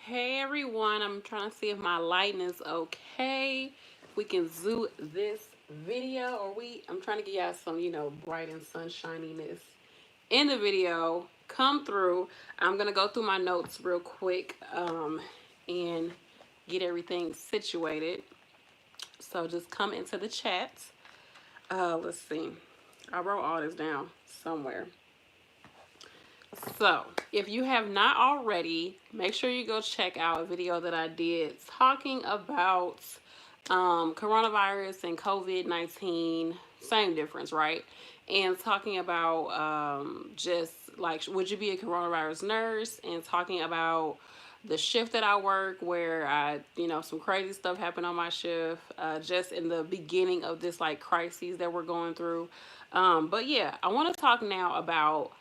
Hey everyone, I'm trying to see if my lighting is okay. If we can zoom this video, I'm trying to get y'all some, bright and sunshininess in the video come through. I'm gonna go through my notes real quick and get everything situated. So just come into the chat. Let's see. I wrote all this down somewhere. So, if you have not already, make sure you go check out a video that I did talking about coronavirus and COVID-19. Same difference, right? And talking about just like, would you be a coronavirus nurse? And talking about the shift that I work where some crazy stuff happened on my shift just in the beginning of this like crises that we're going through. But yeah, I want to talk now about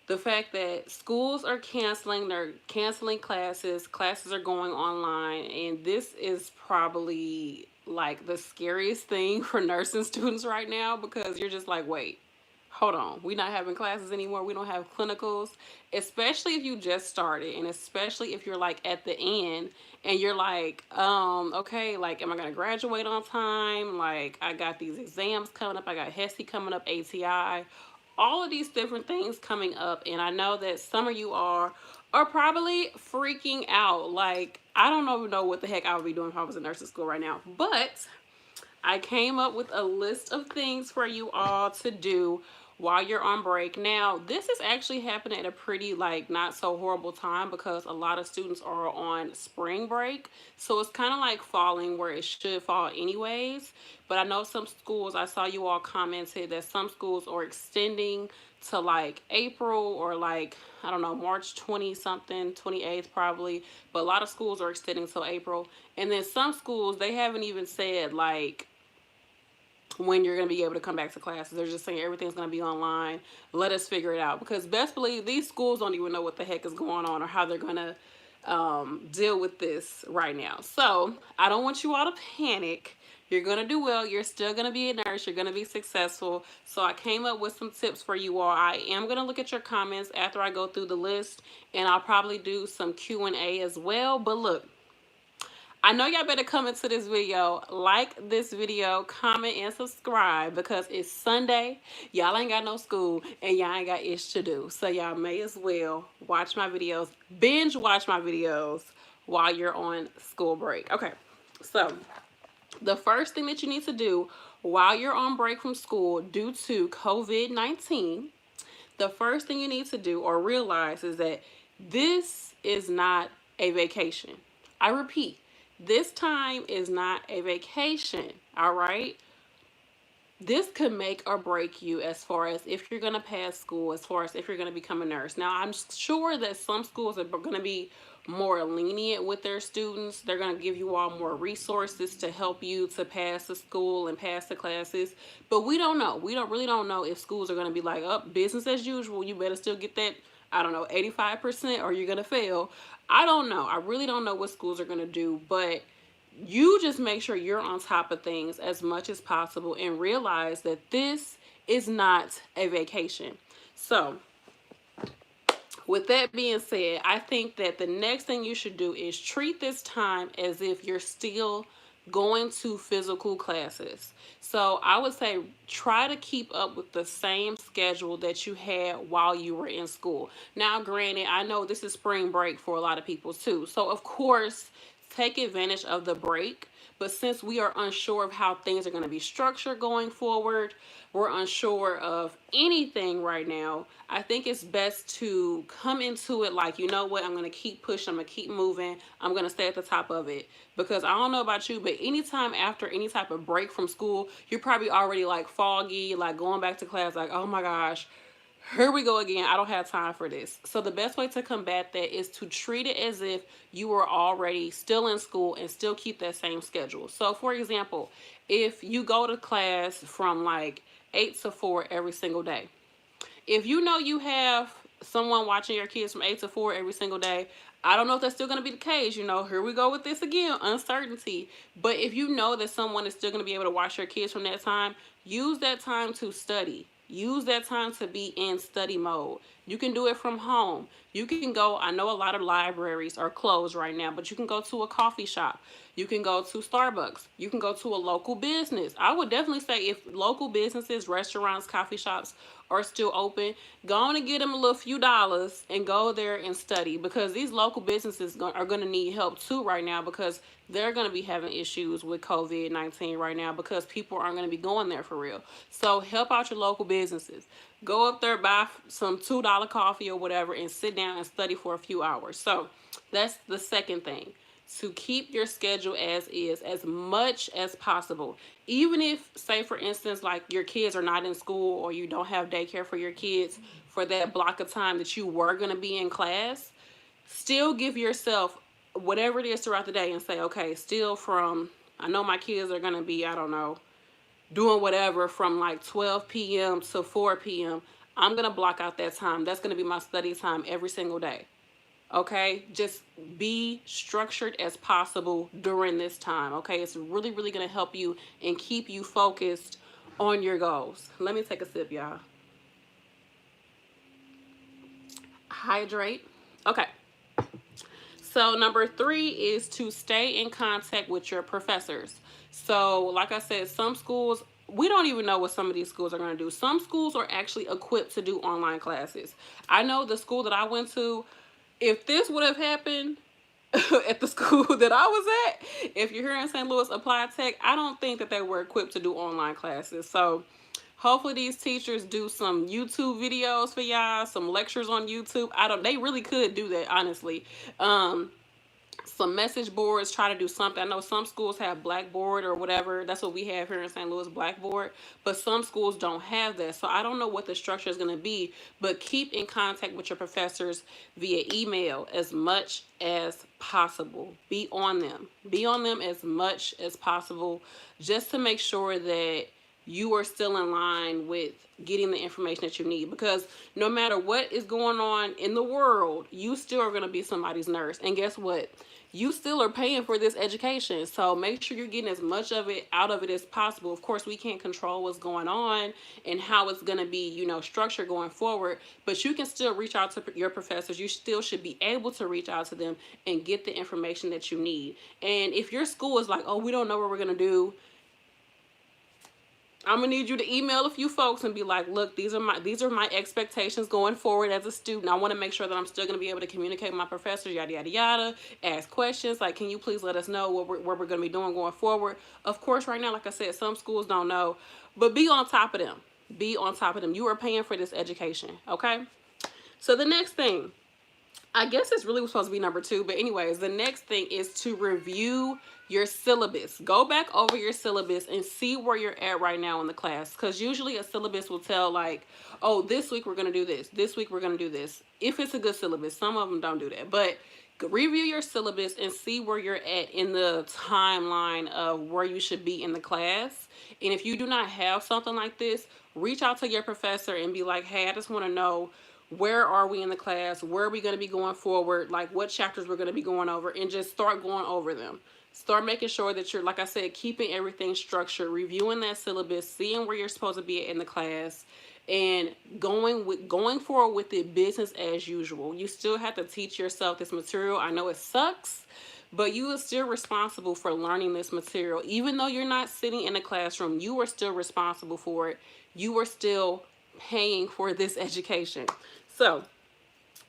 the fact that schools are canceling, they're canceling classes, classes are going online, and this is probably like the scariest thing for nursing students right now because you're just like, wait, hold on, we're not having classes anymore, we don't have clinicals, especially if you just started, and especially if you're like at the end and you're like, okay, like, am I gonna graduate on time? Like, I got these exams coming up, I got HESI coming up, ATI, all of these different things coming up, and I know that some of you are probably freaking out. Like, I don't even know what the heck I would be doing if I was in nursing school right now, but I came up with a list of things for you all to do while you're on break. Now, this is actually happening at a pretty like not so horrible time because a lot of students are on spring break. So it's kind of like falling where it should fall anyways. But I know some schools, I saw you all commented that some schools are extending to like April or like, I don't know, March 20 something, 28th probably. But a lot of schools are extending till April. And then some schools, they haven't even said like when you're going to be able to come back to classes. They're just saying everything's going to be online. Let us figure it out. Because best believe these schools don't even know what the heck is going on or how they're going to deal with this right now. So I don't want you all to panic. You're going to do well. You're still going to be a nurse. You're going to be successful. So I came up with some tips for you all. I am going to look at your comments after I go through the list. And I'll probably do some Q&A as well. But look, I know y'all better come into this video, like this video, comment, and subscribe because it's Sunday. Y'all ain't got no school and y'all ain't got ish to do. So y'all may as well watch my videos, binge watch my videos while you're on school break. Okay, so the first thing that you need to do while you're on break from school due to COVID-19, the first thing you need to do or realize is that this is not a vacation. I repeat, this time is not a vacation, all right? This could make or break you as far as if you're going to pass school, as far as if you're going to become a nurse. Now, I'm sure that some schools are going to be more lenient with their students. They're going to give you all more resources to help you to pass the school and pass the classes. But we don't know. We really don't know if schools are going to be like, oh, business as usual. You better still get that, I don't know, 85% or you're going to fail. I don't know. I really don't know what schools are going to do, but you just make sure you're on top of things as much as possible and realize that this is not a vacation. So, with that being said, I think that the next thing you should do is treat this time as if you're still going to physical classes. So I would say try to keep up with the same schedule that you had while you were in school. Now, granted, I know this is spring break for a lot of people too. So of course, take advantage of the break. But since we are unsure of how things are going to be structured going forward, we're unsure of anything right now, I think it's best to come into it like, you know what, I'm going to keep pushing, I'm going to keep moving, I'm going to stay at the top of it. Because I don't know about you, but anytime after any type of break from school, you're probably already like foggy, like going back to class, like, oh my gosh, here we go again. I don't have time for this. So the best way to combat that is to treat it as if you were already still in school and still keep that same schedule. So for example, if you go to class from like 8 to 4 every single day, if you know you have someone watching your kids from 8 to 4 every single day, I don't know if that's still going to be the case. You know, here we go with this again, uncertainty. But if you know that someone is still going to be able to watch your kids from that time, use that time to study. Use that time to be in study mode. You can do it from home. You can go, I know a lot of libraries are closed right now, but you can go to a coffee shop. You can go to Starbucks. You can go to a local business. I would definitely say if local businesses, restaurants, coffee shops are still open, go on and get them a little few dollars and go there and study, because these local businesses are going to need help too right now, because they're going to be having issues with COVID-19 right now, because people aren't going to be going there for real. So help out your local businesses. Go up there, buy some $2 coffee or whatever, and sit down and study for a few hours. So that's the second thing, to keep your schedule as is as much as possible. Even if, say for instance, like your kids are not in school or you don't have daycare for your kids for that block of time that you were going to be in class, still give yourself whatever it is throughout the day and say, okay, still from, I know my kids are going to be, I don't know, doing whatever from like 12 p.m. to 4 p.m. I'm going to block out that time. That's going to be my study time every single day. Okay, just be structured as possible during this time. Okay, it's really, really going to help you and keep you focused on your goals. Let me take a sip, y'all. Hydrate. Okay. So number 3 is to stay in contact with your professors. So like I said, some schools, we don't even know what some of these schools are going to do. Some schools are actually equipped to do online classes. I know the school that I went to, if this would have happened at the school that I was at, if you're here in St. Louis Applied Tech, I don't think that they were equipped to do online classes. So hopefully these teachers do some YouTube videos for y'all, some lectures on YouTube. They really could do that, honestly. Some message boards, try to do something. I know some schools have Blackboard or whatever. That's what we have here in St. Louis, Blackboard. But some schools don't have that. So I don't know what the structure is going to be. But keep in contact with your professors via email as much as possible. Be on them. Be on them as much as possible, just to make sure that you are still in line with getting the information that you need. Because no matter what is going on in the world, you still are going to be somebody's nurse. And guess what? You still are paying for this education. So make sure you're getting as much of it out of it as possible. Of course, we can't control what's going on and how it's going to be, structured going forward. But you can still reach out to your professors. You still should be able to reach out to them and get the information that you need. And if your school is like, oh, we don't know what we're going to do, I'm gonna need you to email a few folks and be like, look, these are my expectations going forward as a student. I want to make sure that I'm still gonna be able to communicate with my professors, yada yada yada, ask questions, like, can you please let us know what we're gonna be doing going forward. Of course, right now, like I said, some schools don't know, but be on top of them. Be on top of them. You are paying for this education, okay? So the next thing, I guess it's really supposed to be number 2, but anyways, the next thing is to review your syllabus. Go back over your syllabus and see where you're at right now in the class, because usually a syllabus will tell like, oh, this week we're going to do this week we're going to do this, if it's a good syllabus. Some of them don't do that, but review your syllabus and see where you're at in the timeline of where you should be in the class. And if you do not have something like this, reach out to your professor and be like, hey, I just want to know, where are we in the class? Where are we going to be going forward? Like what chapters we're going to be going over, and just start going over them. Start making sure that you're, like I said, keeping everything structured, reviewing that syllabus, seeing where you're supposed to be in the class, and going forward with it business as usual. You still have to teach yourself this material. I know it sucks, but you are still responsible for learning this material. Even though you're not sitting in a classroom, you are still responsible for it. You are still paying for this education. So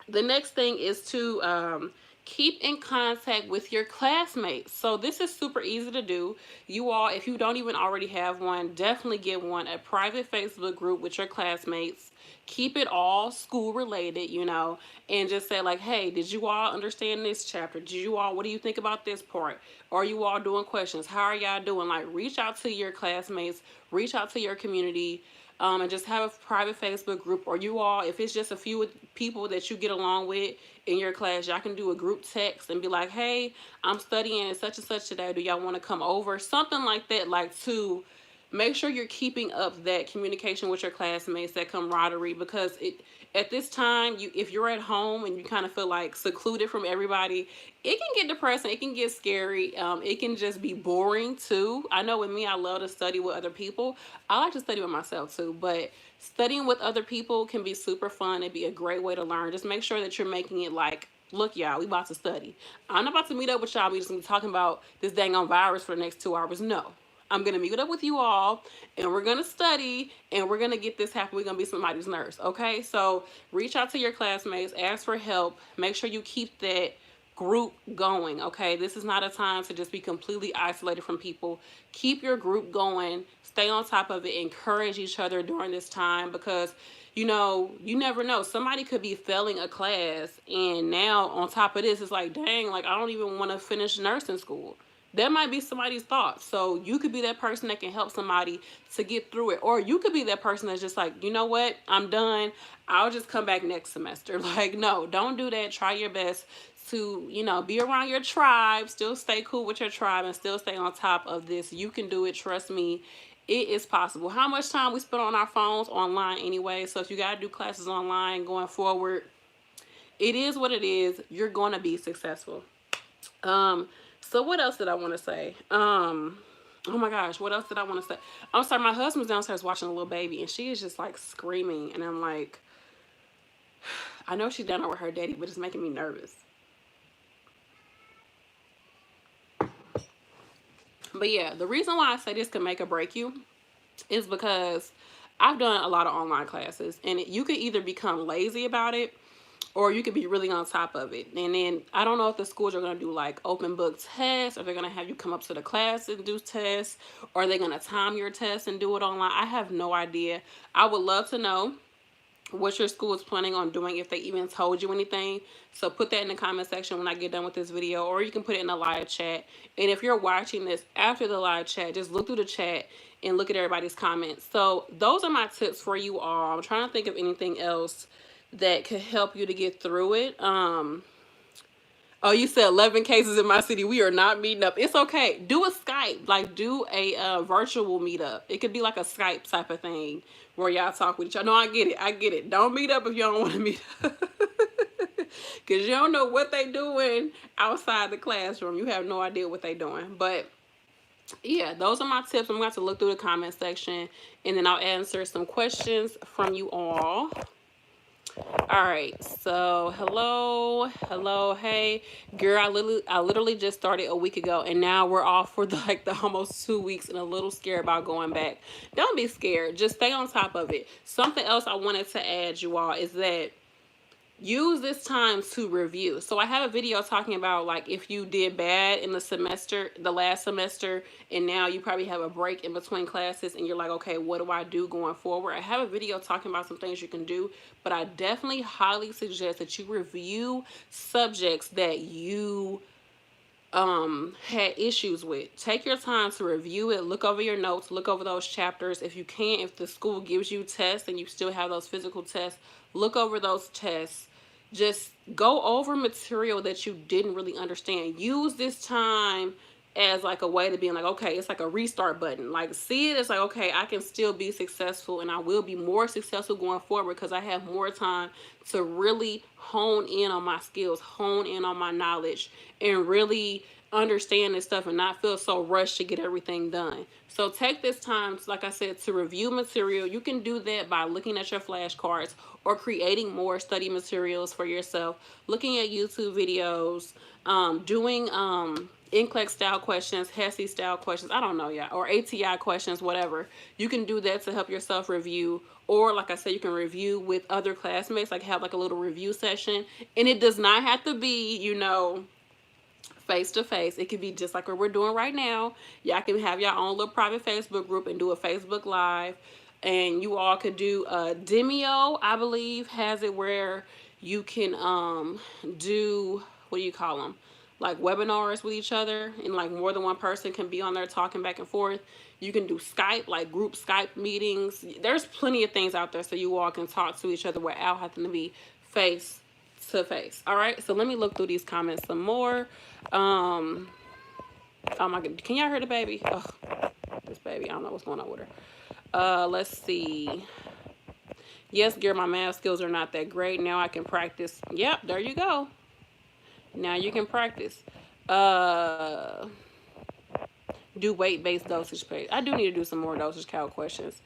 the next thing is to keep in contact with your classmates. So this is super easy to do. You all, if you don't even already have one, definitely get one, a private Facebook group with your classmates. Keep it all school related, and just say like, hey, did you all understand this chapter? What do you think about this part? Are you all doing questions? How are y'all doing? Like, reach out to your classmates, reach out to your community, and just have a private Facebook group. Or you all, if it's just a few people that you get along with in your class, y'all can do a group text and be like, hey, I'm studying such and such today. Do y'all want to come over? Something like that, like to make sure you're keeping up that communication with your classmates, that camaraderie, because at this time, if you're at home and you kind of feel like secluded from everybody, it can get depressing, it can get scary, it can just be boring too. I know with me, I love to study with other people. I like to study with myself too, but studying with other people can be super fun. It'd be a great way to learn. Just make sure that you're making it like, look, y'all, we about to study. I'm not about to meet up with y'all. We just gonna be talking about this dang on virus for the next 2 hours. No. I'm gonna meet up with you all and we're gonna study and we're gonna get this happen. We're gonna be somebody's nurse. Okay. So reach out to your classmates, ask for help, make sure you keep that group going. Okay. This is not a time to just be completely isolated from people. Keep your group going, stay on top of it, encourage each other during this time, because you know, you never know. Somebody could be failing a class, and now on top of this, it's like, dang, like I don't even want to finish nursing school. That might be somebody's thoughts. So you could be that person that can help somebody to get through it. Or you could be that person that's just like, you know what, I'm done. I'll just come back next semester. Like, no, don't do that. Try your best to, you know, be around your tribe, still stay cool with your tribe, and still stay on top of this. You can do it. Trust me. It is possible. How much time we spend on our phones online anyway? So if you got to do classes online going forward, it is what it is. You're going to be successful. So what else did I want to say? Oh my gosh, what else did I want to say? I'm sorry, my husband's downstairs watching a little baby, and she is just like screaming, and I'm like, I know she's down there with her daddy, but it's making me nervous. But yeah, the reason why I say this can make or break you is because I've done a lot of online classes, and you could either become lazy about it, or you could be really on top of it. And then I don't know if the schools are going to do like open book tests, or they're going to have you come up to the class and do tests, or they're going to time your test and do it online. I have no idea. I would love to know what your school is planning on doing, if they even told you anything. So put that in the comment section when I get done with this video, or you can put it in the live chat. And if you're watching this after the live chat, just look through the chat and look at everybody's comments. So those are my tips for you all. I'm trying to think of anything else that could help you to get through it. Oh, you said 11 cases in my city. We are not meeting up. It's okay. Do a Skype. Like, do a virtual meetup. It could be like a Skype type of thing where y'all talk with each other. No, I get it. I get it. Don't meet up if you don't want to meet up. Because you don't know what they doing outside the classroom. You have no idea what they doing. But yeah, those are my tips. I'm going to have to look through the comment section, and then I'll answer some questions from you all. All right, so hello, hey girl, I literally just started a week ago, and now we're off for the almost 2 weeks, and a little scared about going back. Don't be scared, just stay on top of it. Something else I wanted to add, you all, is that use this time to review. So I have a video talking about like if you did bad in the last semester, and now you probably have a break in between classes, and you're like, okay, what do I do going forward? I have a video talking about some things you can do, but I definitely highly suggest that you review subjects that you had issues with. Take your time to review it, look over your notes, look over those chapters. If you can, if the school gives you tests and you still have those physical tests, look over those tests. Just go over material that you didn't really understand. Use this time as like a way to be like, okay, it's like a restart button. Like, see it as like, okay, I can still be successful, and I will be more successful going forward because I have more time to really hone in on my skills, hone in on my knowledge, and really understand this stuff and not feel so rushed to get everything done. So take this time, like I said, to review material. You can do that by looking at your flashcards or creating more study materials for yourself, looking at YouTube videos, doing NCLEX style questions, HESI style questions, I don't know, yeah, or ATI questions, whatever. You can do that to help yourself review. Or like I said, you can review with other classmates, like have like a little review session. And it does not have to be, you know, face to face. It could be just like what we're doing right now. Y'all can have your own little private Facebook group and do a Facebook Live. And you all could do Demio, I believe, has it where you can do, what do you call them? Like webinars with each other, and like more than one person can be on there talking back and forth. You can do Skype, like group Skype meetings. There's plenty of things out there so you all can talk to each other without having to be face to face. All right, so let me look through these comments some more. Oh my god, can y'all hear the baby? Ugh, this baby, I don't know what's going on with her. Let's see. Yes, girl, my math skills are not that great. Now I can practice. Yep, there you go. Now you can practice. Uh, do weight-based dosage page. I do need to do some more dosage calc questions.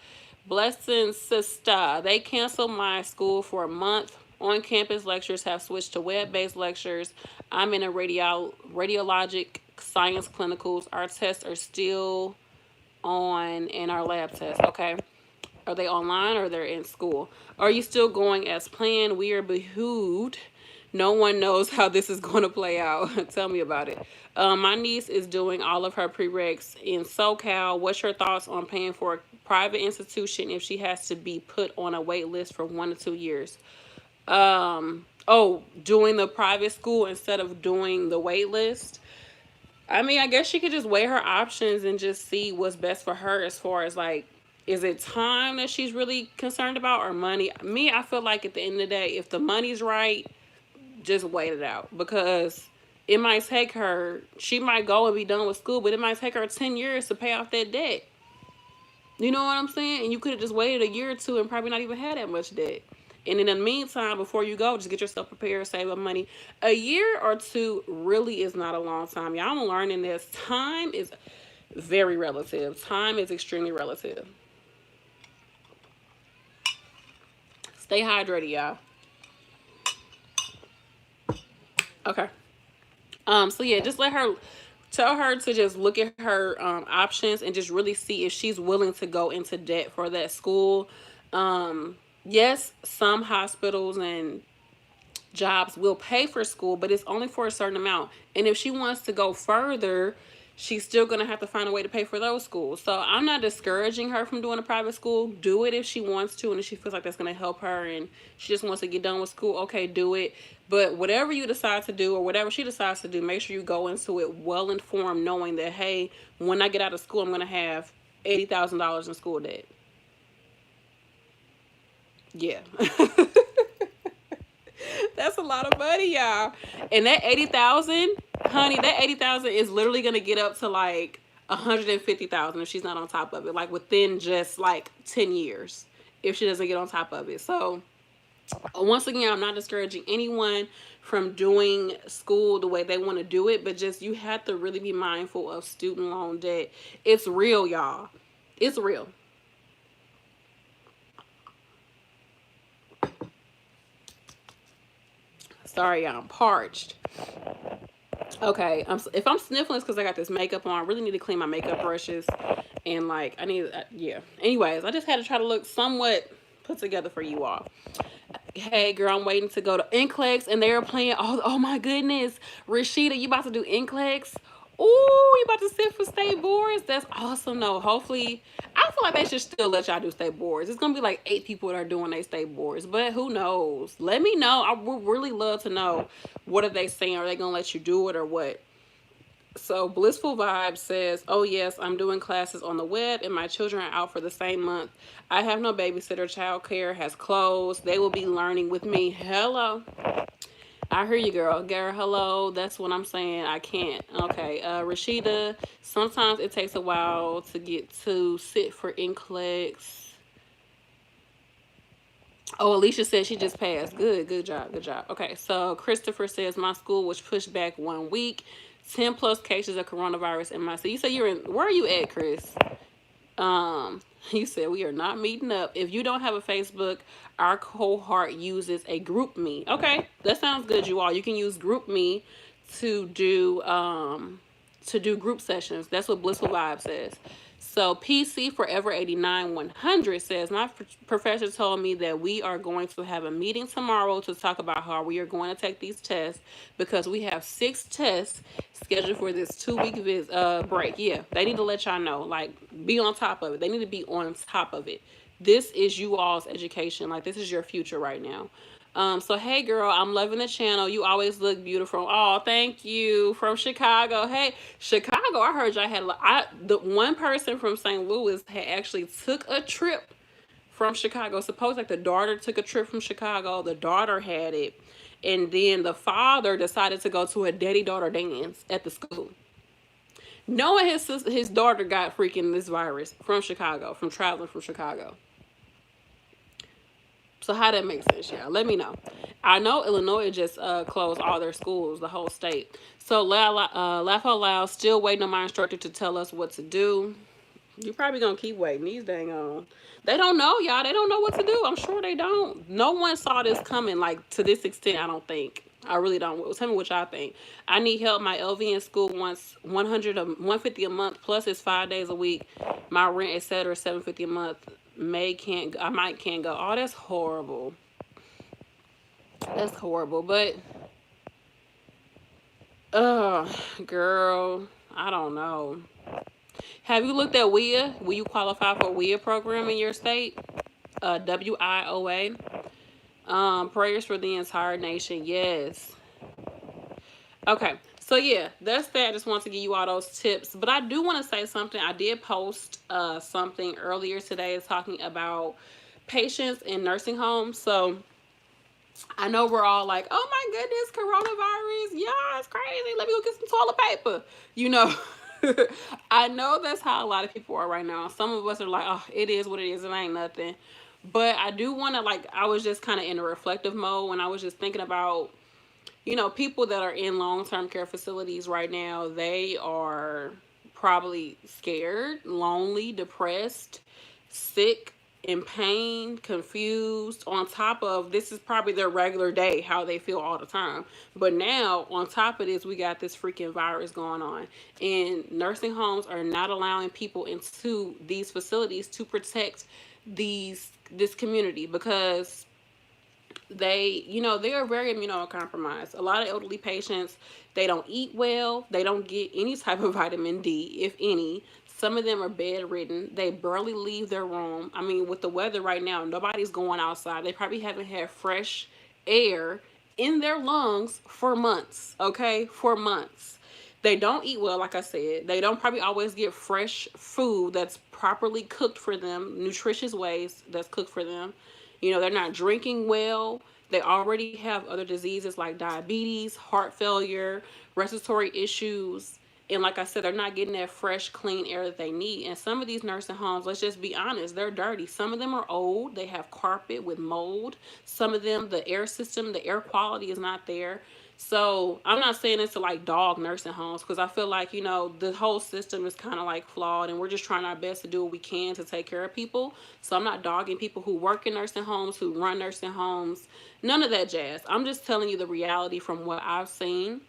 Blessing sister. They canceled my school for a month. On-campus lectures have switched to web-based lectures. I'm in a radiologic science clinicals. Our tests are still on and our lab tests. Okay. Are they online or they're in school? Are you still going as planned? We are behooved. No one knows how this is going to play out. Tell me about it. My niece is doing all of her prereqs in SoCal. What's your thoughts on paying for a private institution if she has to be put on a wait list for 1 to 2 years? Doing the private school instead of doing the wait list. I mean, I guess she could just weigh her options and just see what's best for her as far as like, is it time that she's really concerned about or money? Me, I feel like at the end of the day, if the money's right, just wait it out because it might take her, she might go and be done with school, but it might take her 10 years to pay off that debt. You know what I'm saying? And you could have just waited a year or two and probably not even had that much debt. And in the meantime, before you go, just get yourself prepared, save up money. A year or two really is not a long time. Y'all, I'm learning this. Time is very relative. Time is extremely relative. Stay hydrated, y'all. Okay. So yeah, just tell her to just look at her options and just really see if she's willing to go into debt for that school. Yes, some hospitals and jobs will pay for school, but it's only for a certain amount. And if she wants to go further, she's still going to have to find a way to pay for those schools. So I'm not discouraging her from doing a private school. Do it if she wants to and if she feels like that's going to help her and she just wants to get done with school. Okay, do it. But whatever you decide to do or whatever she decides to do, make sure you go into it well informed, knowing that, hey, when I get out of school, I'm going to have $80,000 in school debt. Yeah. That's a lot of money, y'all. And that 80,000, honey, that 80,000 is literally gonna get up to like 150,000 if she's not on top of it, like within just like 10 years, if she doesn't get on top of it. So once again, I'm not discouraging anyone from doing school the way they want to do it, but just you have to really be mindful of student loan debt. It's real, y'all. It's real. Sorry, I'm parched. Okay, if I'm sniffling, it's because I got this makeup on. I really need to clean my makeup brushes. And, like, yeah. Anyways, I just had to try to look somewhat put together for you all. Hey, girl, I'm waiting to go to NCLEX, and they're playing, oh my goodness. Rashida, you about to do NCLEX? Ooh, you about to sit for state boards? That's awesome, though. Hopefully, I feel like they should still let y'all do state boards. It's going to be like 8 people that are doing their state boards, but who knows? Let me know. I would really love to know, what are they saying? Are they going to let you do it or what? So Blissful Vibe says, oh yes, I'm doing classes on the web and my children are out for the same month. I have no babysitter. Childcare has closed. They will be learning with me. Hello. I hear you, girl. Girl, hello. That's what I'm saying. I can't. Okay. Rashida, sometimes it takes a while to get to sit for NCLEX. Oh, Alicia said she just passed. Good job. Good job. Okay. So Christopher says my school was pushed back 1 week. 10 plus cases of coronavirus in my city. You say you're in, where are you at, Chris? You said we are not meeting up. If you don't have a Facebook, our cohort uses a group me. Okay, that sounds good, you all. You can use group me to do group sessions. That's what Blissful Vibe says. So PC Forever 89-100 says my professor told me that we are going to have a meeting tomorrow to talk about how we are going to take these tests because we have 6 tests scheduled for this 2-week break. Yeah, they need to let y'all know, like, be on top of it. They need to be on top of it. This is you all's education. Like, this is your future right now. So hey girl, I'm loving the channel. You always look beautiful. Oh, thank you. From Chicago. Hey, Chicago, I heard y'all had the one person from St. Louis had actually took a trip from Chicago. Suppose like the daughter took a trip from Chicago. The daughter had it. And then the father decided to go to a daddy-daughter dance at the school. knowing his daughter got freaking this virus from Chicago, from traveling from Chicago. So how that makes sense, y'all? Let me know. I know Illinois just closed all their schools, the whole state. So laugh out loud. Still waiting on my instructor to tell us what to do. You probably gonna keep waiting. These dang on. They don't know, y'all. They don't know what to do. I'm sure they don't. No one saw this coming, like to this extent. I don't think. I really don't. Tell me what y'all think. I need help. My LV in school wants 150 a month plus it's 5 days a week. My rent, etc. 750 a month. I might can't go. Oh, that's horrible. That's horrible. But girl, I don't know. Have you looked at WIA? Will you qualify for a WIA program in your state? WIOA. Prayers for the entire nation. Yes. Okay. So yeah, that's that. I just want to give you all those tips. But I do want to say something. I did post something earlier today talking about patients in nursing homes. So I know we're all like, oh my goodness, coronavirus. Yeah, it's crazy. Let me go get some toilet paper. You know, I know that's how a lot of people are right now. Some of us are like, oh, it is what it is. It ain't nothing. But I do want to, like, I was just kind of in a reflective mode when I was just thinking about, people that are in long-term care facilities right now. They are probably scared, lonely, depressed, sick, in pain, confused, on top of this is probably their regular day, how they feel all the time. But now, on top of this, we got this freaking virus going on. And nursing homes are not allowing people into these facilities to protect this community because they are very immunocompromised. A lot of elderly patients, they don't eat well. They don't get any type of vitamin D, if any. Some of them are bedridden. They barely leave their room. I mean, with the weather right now, nobody's going outside. They probably haven't had fresh air in their lungs for months, okay? For months. They don't eat well, like I said. They don't probably always get fresh food that's properly cooked for them, nutritious ways that's cooked for them. They're not drinking well. They already have other diseases like diabetes, heart failure, respiratory issues. And like I said, they're not getting that fresh, clean air that they need. And some of these nursing homes, let's just be honest, they're dirty. Some of them are old. They have carpet with mold. Some of them, the air system, the air quality is not there. So I'm not saying this to like dog nursing homes because I feel like, the whole system is kind of like flawed and we're just trying our best to do what we can to take care of people. So I'm not dogging people who work in nursing homes, who run nursing homes, none of that jazz. I'm just telling you the reality from what I've seen.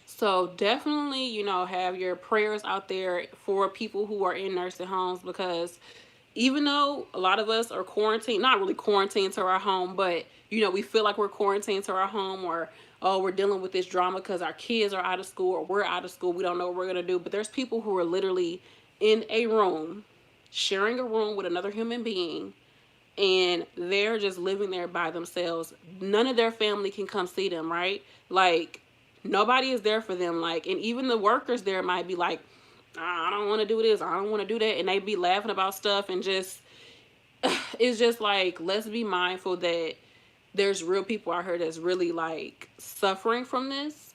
So definitely, have your prayers out there for people who are in nursing homes because even though a lot of us are quarantined, not really quarantined to our home, but, we feel like we're quarantined to our home or, oh, we're dealing with this drama because our kids are out of school or we're out of school. We don't know what we're going to do. But there's people who are literally in a room, sharing a room with another human being, and they're just living there by themselves. None of their family can come see them, right? Like, nobody is there for them. Like, and even the workers there might be like, I don't want to do this, I don't want to do that, and they be laughing about stuff and just it's just like, let's be mindful that there's real people out here that's really like suffering from this.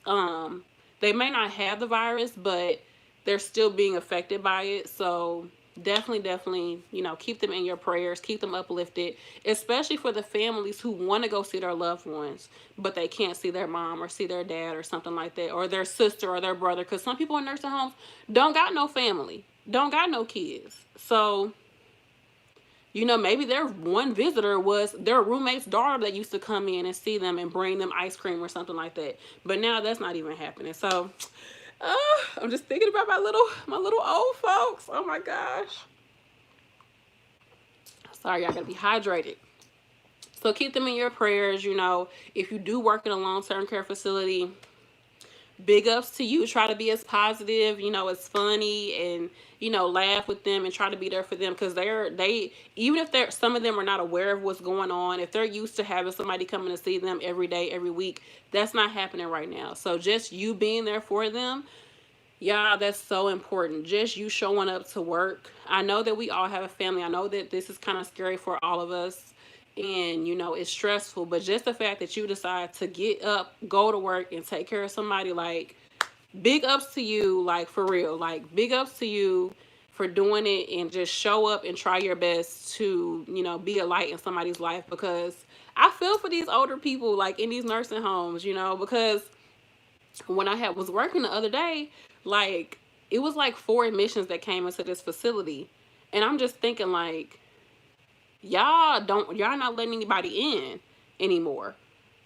They may not have the virus, but they're still being affected by it. So definitely, keep them in your prayers, keep them uplifted, especially for the families who want to go see their loved ones, but they can't see their mom or see their dad or something like that, or their sister or their brother, because some people in nursing homes don't got no family, don't got no kids. So, maybe their one visitor was their roommate's daughter that used to come in and see them and bring them ice cream or something like that. But now that's not even happening. So, I'm just thinking about my little old folks. Oh my gosh. Sorry, y'all gotta be hydrated. So keep them in your prayers. If you do work in a long-term care facility, big ups to you. Try to be as positive, as funny, and laugh with them and try to be there for them, because they even if they're some of them are not aware of what's going on, if they're used to having somebody coming to see them every day, every week, that's not happening right now. So just you being there for them, yeah, that's so important. Just you showing up to work. I know that we all have a family. I know that this is kind of scary for all of us, and it's stressful, but just the fact that you decide to get up, go to work, and take care of somebody, like, big ups to you, like for real, like big ups to you for doing it and just show up and try your best to, you know, be a light in somebody's life, because I feel for these older people like in these nursing homes, you know, because when I was working the other day, like it was like 4 admissions that came into this facility, and I'm just thinking like, y'all not letting anybody in anymore.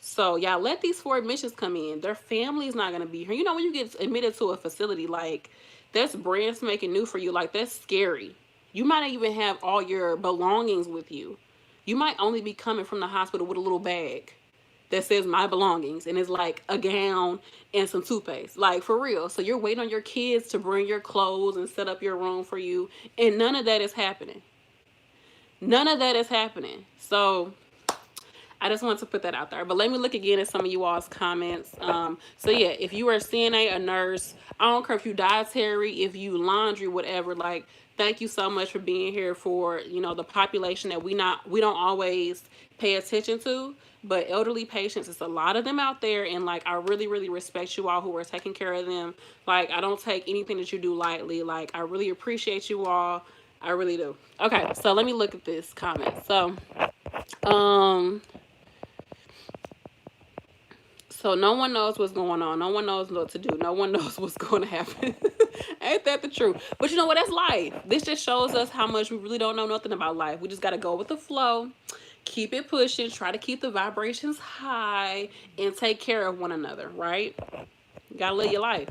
So y'all let these 4 admissions come in. Their family's not gonna be here. You know, when you get admitted to a facility, like that's brand spanking new for you. Like that's scary. You might not even have all your belongings with you. You might only be coming from the hospital with a little bag that says my belongings, and it's like a gown and some toothpaste, like for real. So you're waiting on your kids to bring your clothes and set up your room for you, and none of that is happening. None of that is happening. So I just wanted to put that out there. But let me look again at some of you all's comments. So yeah, if you are a CNA, a nurse, I don't care if you dietary, if you laundry, whatever, like thank you so much for being here for, you know, the population that we don't always pay attention to. But elderly patients, it's a lot of them out there, and like I really, really respect you all who are taking care of them. Like I don't take anything that you do lightly. Like I really appreciate you all. I really do. Okay, so let me look at this comment. Um, so no one knows what's going on. No one knows what to do. No one knows what's going to happen. Ain't that the truth? But you know what? That's life. This just shows us how much we really don't know nothing about life. We just got to go with the flow. Keep it pushing. Try to keep the vibrations high and take care of one another, right? You got to live your life.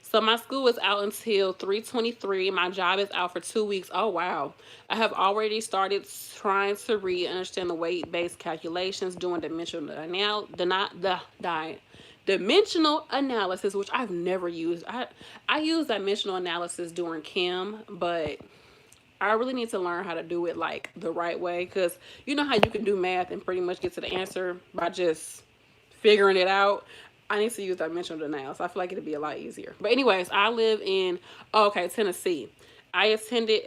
So my school is out until 3/23. My job is out for 2 weeks. Oh, wow. I have already started trying to read, understand the weight-based calculations, doing dimensional analysis, which I've never used. I use dimensional analysis during chem, but I really need to learn how to do it like the right way, because you know how you can do math and pretty much get to the answer by just figuring it out. I need to use dimensional analysis. I feel like it'd be a lot easier. But anyways, I live in Tennessee. I attended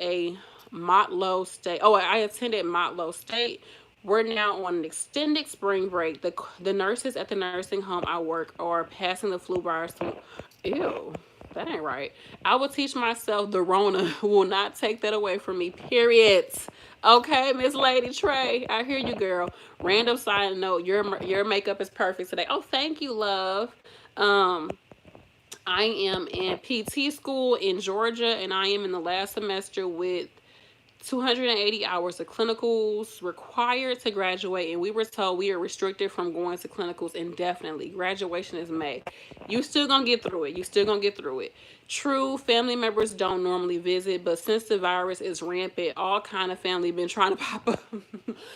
Motlow State. I attended Motlow State. We're now on an extended spring break. The nurses at the nursing home I work are passing the flu virus. Ew, that ain't right. I will teach myself the Rona will not take that away from me. Period. Okay, Miss Lady Trey, I hear you, girl. Random side note: your makeup is perfect today. Oh, thank you, love. I am in PT school in Georgia, and I am in the last semester with 280 hours of clinicals required to graduate, and we were told we are restricted from going to clinicals indefinitely. Graduation is May. You still gonna get through it. You still gonna get through it. True, family members don't normally visit, but since the virus is rampant, all kind of family been trying to pop up.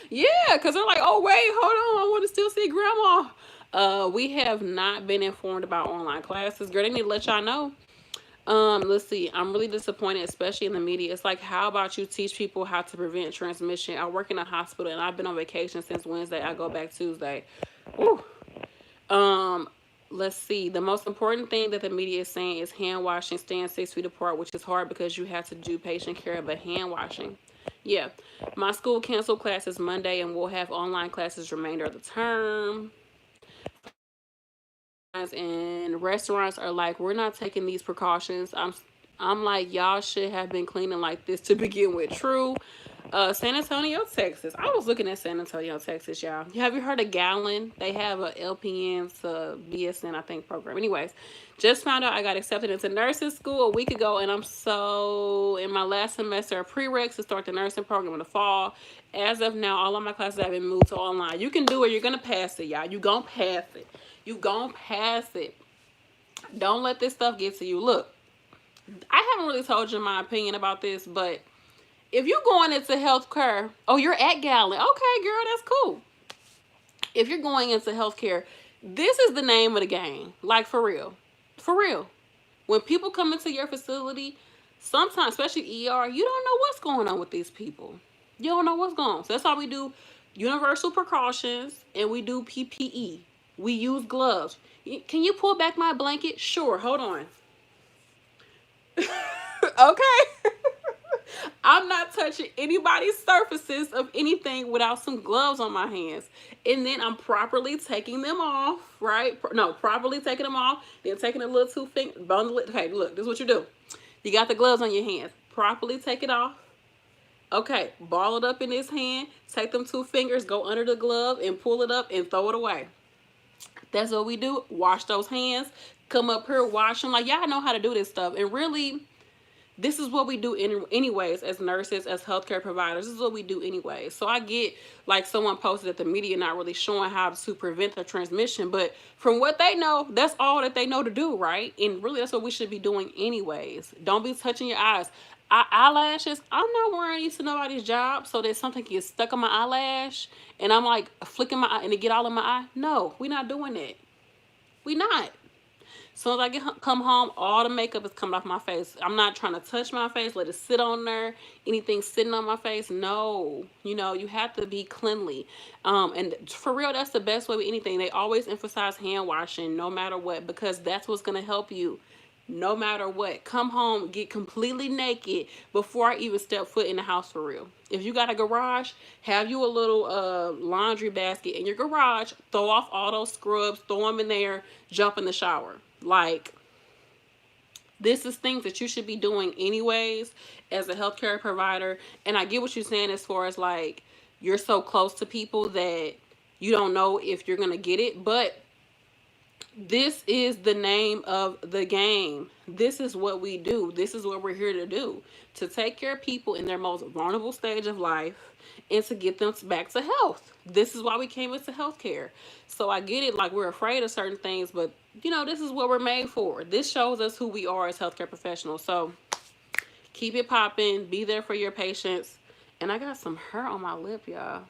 Yeah, because they're like, oh wait, hold on, I want to still see grandma. We have not been informed about online classes. Girl, they need to let y'all know. Let's see. I'm really disappointed, especially in the media. It's like, how about you teach people how to prevent transmission? I work in a hospital and I've been on vacation since Wednesday. I go back Tuesday. Woo. Let's see. The most important thing that the media is saying is hand washing, staying 6 feet apart, which is hard because you have to do patient care, but hand washing. Yeah. My school canceled classes Monday, and we'll have online classes remainder of the term. And restaurants are like, we're not taking these precautions. I'm like, y'all should have been cleaning like this to begin with. True. San Antonio, Texas. I was looking at San Antonio, Texas, y'all. Have you heard of Gallon? They have a LPN to BSN, I think, program. Anyways, just found out I got accepted into nursing school a week ago, and I'm so in my last semester of prereqs to start the nursing program in the fall. As of now, all of my classes have been moved to online. You can do it. You're gonna pass it, y'all. You gonna pass it. You gonna pass it. Don't let this stuff get to you. Look, I haven't really told you my opinion about this, but if you're going into healthcare, you're at Gallon. Okay, girl, that's cool. If you're going into healthcare, this is the name of the game. Like, for real. For real. When people come into your facility, sometimes, especially ER, you don't know what's going on with these people. You don't know what's going on. So that's why we do universal precautions, and we do PPE. We use gloves. Can you pull back my blanket? Sure. Hold on. Okay. I'm not touching anybody's surfaces of anything without some gloves on my hands. And then I'm properly taking them off, right? No, properly taking them off. Then taking a little two-finger, bundle it. Okay, look, this is what you do. You got the gloves on your hands. Properly take it off. Okay, ball it up in this hand. Take them 2 fingers, go under the glove and pull it up and throw it away. That's what we do. Wash those hands. Come up here, wash them. Like, y'all know how to do this stuff. And really, this is what we do anyways as nurses, as healthcare providers. This is what we do anyways. So I get, like someone posted that the media not really showing how to prevent the transmission, but from what they know, that's all that they know to do, right? And really, that's what we should be doing anyways. Don't be touching your eyes. Eyelashes, I'm not wearing these to nobody's job so that something gets stuck on my eyelash and I'm like flicking my eye and it get all in my eye. No, we're not doing that. We not. As soon as I come home, all the makeup is coming off my face. I'm not trying to touch my face, let it sit on there. Anything sitting on my face, no. You know, you have to be cleanly. And for real, that's the best way with anything. They always emphasize hand washing no matter what, because that's what's going to help you. No matter what. Come home, get completely naked before I even step foot in the house for real. If you got a garage, have you a little laundry basket in your garage. Throw off all those scrubs, throw them in there, jump in the shower. Like, this is things that you should be doing anyways as a healthcare provider. And I get what you're saying as far as like, you're so close to people that you don't know if you're going to get it. But this is the name of the game. This is what we do. This is what we're here to do. To take care of people in their most vulnerable stage of life and to get them back to health. This is why we came into healthcare. So I get it, like we're afraid of certain things, but you know, this is what we're made for. This shows us who we are as healthcare professionals. So keep it popping. Be there for your patients. And I got some hair on my lip, y'all.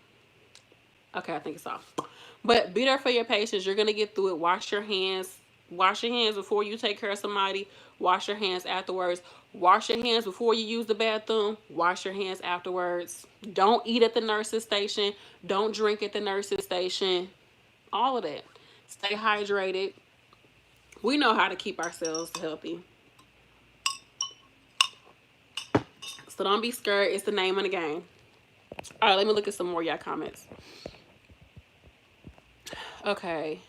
Okay, I think it's off. But be there for your patients. You're going to get through it. Wash your hands. Wash your hands before you take care of somebody. Wash your hands afterwards. Wash your hands before you use the bathroom. Wash your hands afterwards. Don't eat at the nurse's station. Don't drink at the nurse's station. All of that. Stay hydrated. We know how to keep ourselves healthy. So don't be scared. It's the name of the game. All right, let me look at some more of y'all comments. Okay.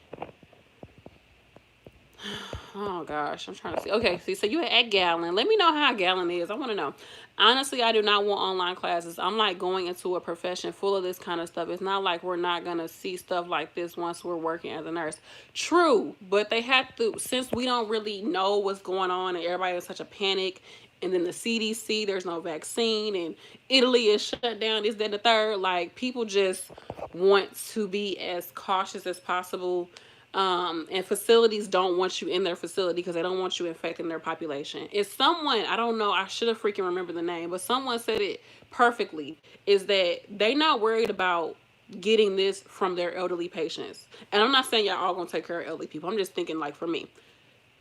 Oh gosh, I'm trying to see. Okay, see, so you at Gallon. Let me know how Gallon is. I want to know. Honestly, I do not want online classes. I'm like going into a profession full of this kind of stuff. It's not like we're not going to see stuff like this once we're working as a nurse. True, but they have to, since we don't really know what's going on and everybody is such a panic, and then the CDC, there's no vaccine, and Italy is shut down, this, that, and the third. Like, people just want to be as cautious as possible. And facilities don't want you in their facility because they don't want you infecting their population. It's someone, I don't know, I should have freaking remembered the name, but someone said it perfectly, is that they not worried about getting this from their elderly patients. And I'm not saying y'all all gonna take care of elderly people. I'm just thinking, like, for me,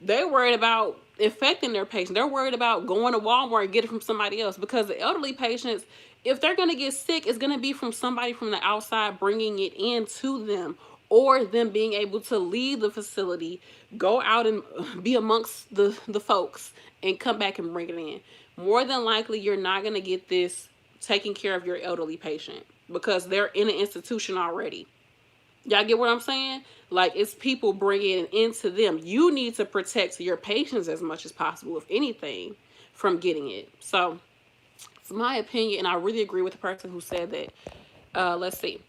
they're worried about infecting their patients. They're worried about going to Walmart and getting it from somebody else, because the elderly patients, if they're going to get sick, it's going to be from somebody from the outside bringing it into them, or them being able to leave the facility, go out and be amongst the folks and come back and bring it in. More than likely, you're not going to get this taking care of your elderly patient because they're in an institution already. Y'all get what I'm saying? Like, it's people bringing it into them. You need to protect your patients as much as possible, if anything, from getting it. So, it's my opinion, and I really agree with the person who said that. Let's see.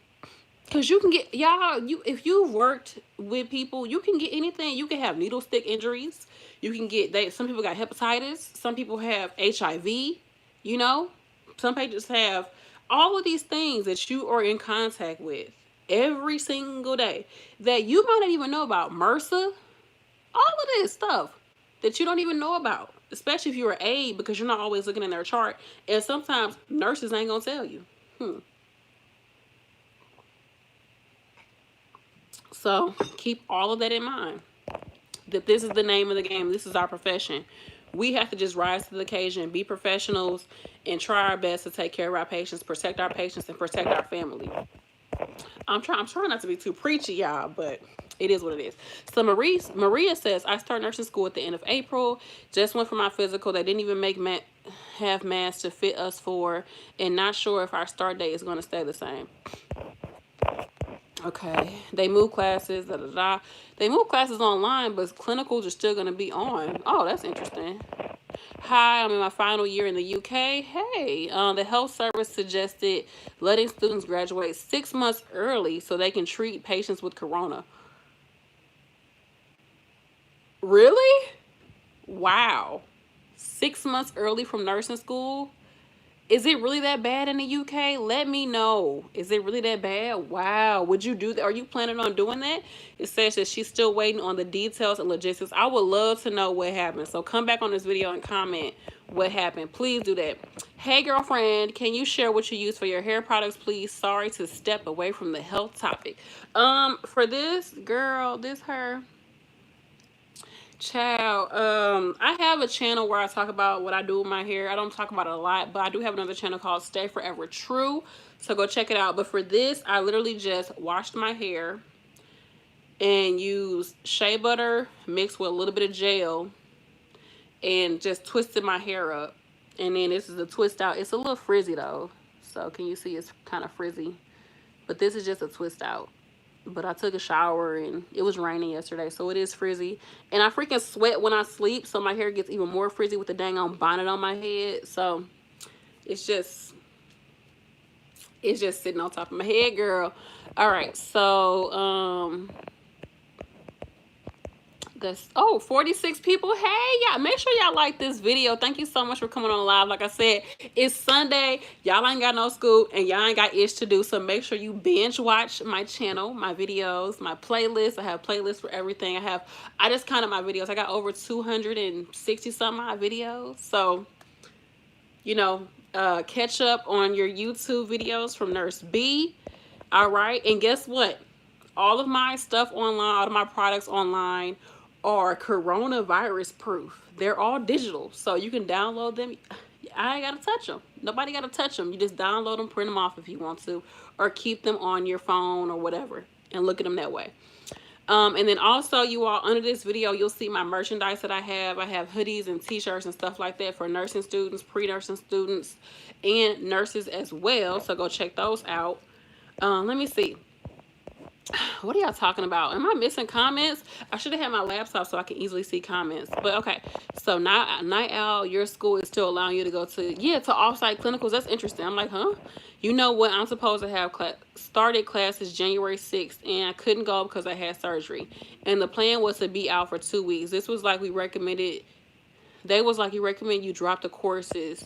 Because you can get, y'all, if you've worked with people, you can get anything. You can have needle stick injuries. You can get, some people got hepatitis. Some people have HIV, you know. Some patients have all of these things that you are in contact with every single day that you might not even know about. MRSA, all of this stuff that you don't even know about, especially if you're an aide, because you're not always looking in their chart, and sometimes nurses ain't gonna tell you. So keep all of that in mind, that this is the name of the game. This is our profession. We have to just rise to the occasion, be professionals, and try our best to take care of our patients, protect our patients, and protect our family. I'm trying not to be too preachy, y'all, but it is what it is. So Maria says, I start nursing school at the end of April. Just went for my physical. They didn't even have masks to fit us for, and not sure if our start date is going to stay the same. Okay, they move classes, da da da. They move classes online, but clinicals are still going to be on. Oh, that's interesting. Hi, I'm in my final year in the UK. Hey, the health service suggested letting students graduate 6 months early so they can treat patients with corona. Really? Wow. 6 months early from nursing school? Is it really that bad in the UK? Let me know. Is it really that bad? Wow. Would you do that? Are you planning on doing that? It says that she's still waiting on the details and logistics. I would love to know what happened. So come back on this video and comment what happened. Please do that. Hey, girlfriend, can you share what you use for your hair products, please? Sorry to step away from the health topic. For this girl, this her. Child, I have a channel where I talk about what I do with my hair. I don't talk about it a lot, but I do have another channel called Stay Forever True, so go check it out. But for this, I literally just washed my hair and used shea butter mixed with a little bit of gel and just twisted my hair up. And then this is a twist out. It's a little frizzy though, so can you see it's kind of frizzy? But this is just a twist out. But I took a shower and it was raining yesterday, so it is frizzy. And I freaking sweat when I sleep, so my hair gets even more frizzy with the dang on bonnet on my head. So it's just sitting on top of my head, girl. All right, so that's 46 people. Hey, y'all, make sure y'all like this video. Thank you so much for coming on live. Like I said, it's Sunday, y'all ain't got no school and y'all ain't got ish to do, so make sure you binge watch my channel, my videos, my playlist. I have playlists for everything. I just counted my videos. I got over 260 some odd videos, so you know, catch up on your YouTube videos from Nurse B. All right, and guess what, all of my stuff online, all of my products online are coronavirus proof. They're all digital, so you can download them. I ain't gotta touch them. Nobody gotta touch them. You just download them, print them off if you want to, or keep them on your phone or whatever and look at them that way. And then also, you all, under this video, you'll see my merchandise that I have. I have hoodies and t-shirts and stuff like that for nursing students, pre-nursing students, and nurses as well. So go check those out. Let me see. What are y'all talking about? Am I missing comments? I should have had my laptop so I can easily see comments. But okay, so Night Owl, your school is still allowing you to go to offsite clinicals. That's interesting. I'm like, huh? You know what? I'm supposed to have started classes January 6th, and I couldn't go because I had surgery. And the plan was to be out for 2 weeks. This was like we recommended. They was like, you recommend you drop the courses,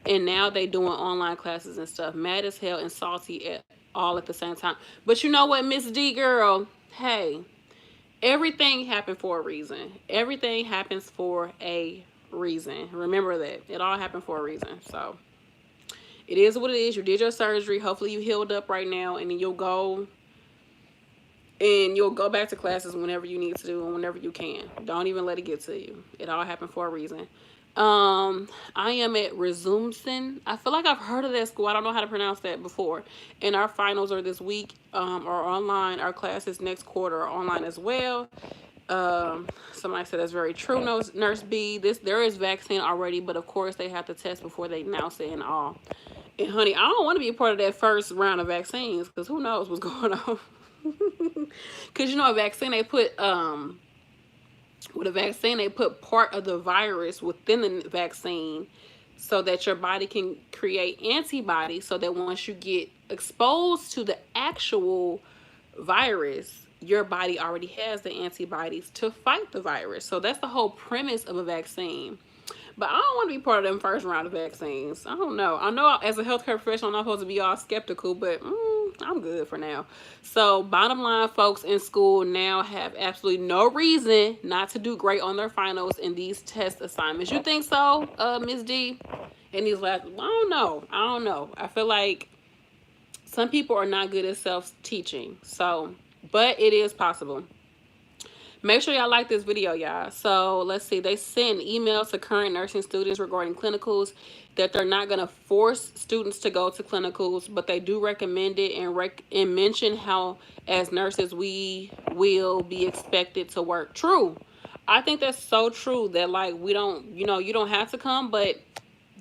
and now they doing online classes and stuff. Mad as hell and salty all at the same time. But you know what, Miss D girl, hey, everything happened for a reason. Everything happens for a reason. Remember that. It all happened for a reason. So it is what it is. You did your surgery. Hopefully you healed up right now, and then you'll go back to classes whenever you need to do and whenever you can. Don't even let it get to you. It all happened for a reason. I am at Resumson. I feel like I've heard of that school. I don't know how to pronounce that before. And our finals are this week, or online. Our classes next quarter are online as well. Somebody said that's very true, Nurse B. There is vaccine already, but of course they have to test before they announce it and all. And honey, I don't want to be a part of that first round of vaccines, because who knows what's going on. Because you know, a vaccine, they put with a vaccine, they put part of the virus within the vaccine so that your body can create antibodies, so that once you get exposed to the actual virus, your body already has the antibodies to fight the virus. So that's the whole premise of a vaccine. But I don't want to be part of them first round of vaccines. I don't know. I know as a healthcare professional, I'm not supposed to be all skeptical, but I'm good for now. So bottom line, folks in school now have absolutely no reason not to do great on their finals in these test assignments. You think so, Ms. D? In these last, I don't know. I feel like some people are not good at self-teaching. So, but it is possible. Make sure y'all like this video, y'all. So let's see. They sent emails to current nursing students regarding clinicals that they're not going to force students to go to clinicals, but they do recommend it and mention how as nurses we will be expected to work. True. I think that's so true that like we don't, you don't have to come, but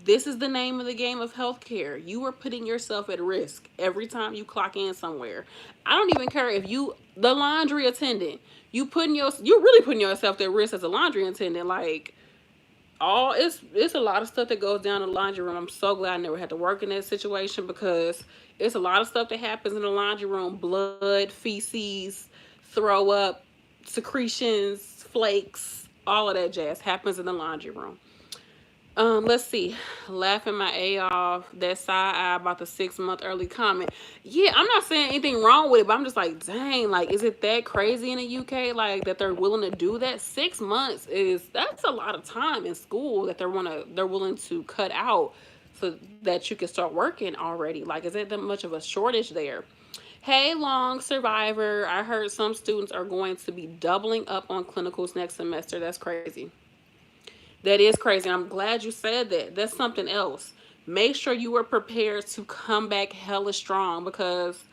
this is the name of the game of healthcare. You are putting yourself at risk every time you clock in somewhere. I don't even care if the laundry attendant, you're really putting yourself at risk as a laundry attendant. Like, it's a lot of stuff that goes down in the laundry room. I'm so glad I never had to work in that situation because it's a lot of stuff that happens in the laundry room: blood, feces, throw up, secretions, flakes, all of that jazz happens in the laundry room. Let's see. Laughing my A off. That side eye about the 6-month early comment. Yeah, I'm not saying anything wrong with it, but I'm just like, dang, like, is it that crazy in the UK? Like that they're willing to do that? 6 months that's a lot of time in school that they're willing to cut out so that you can start working already. Like, is it that much of a shortage there? Hey, long survivor. I heard some students are going to be doubling up on clinicals next semester. That's crazy. That is crazy. I'm glad you said that. That's something else. Make sure you are prepared to come back hella strong because,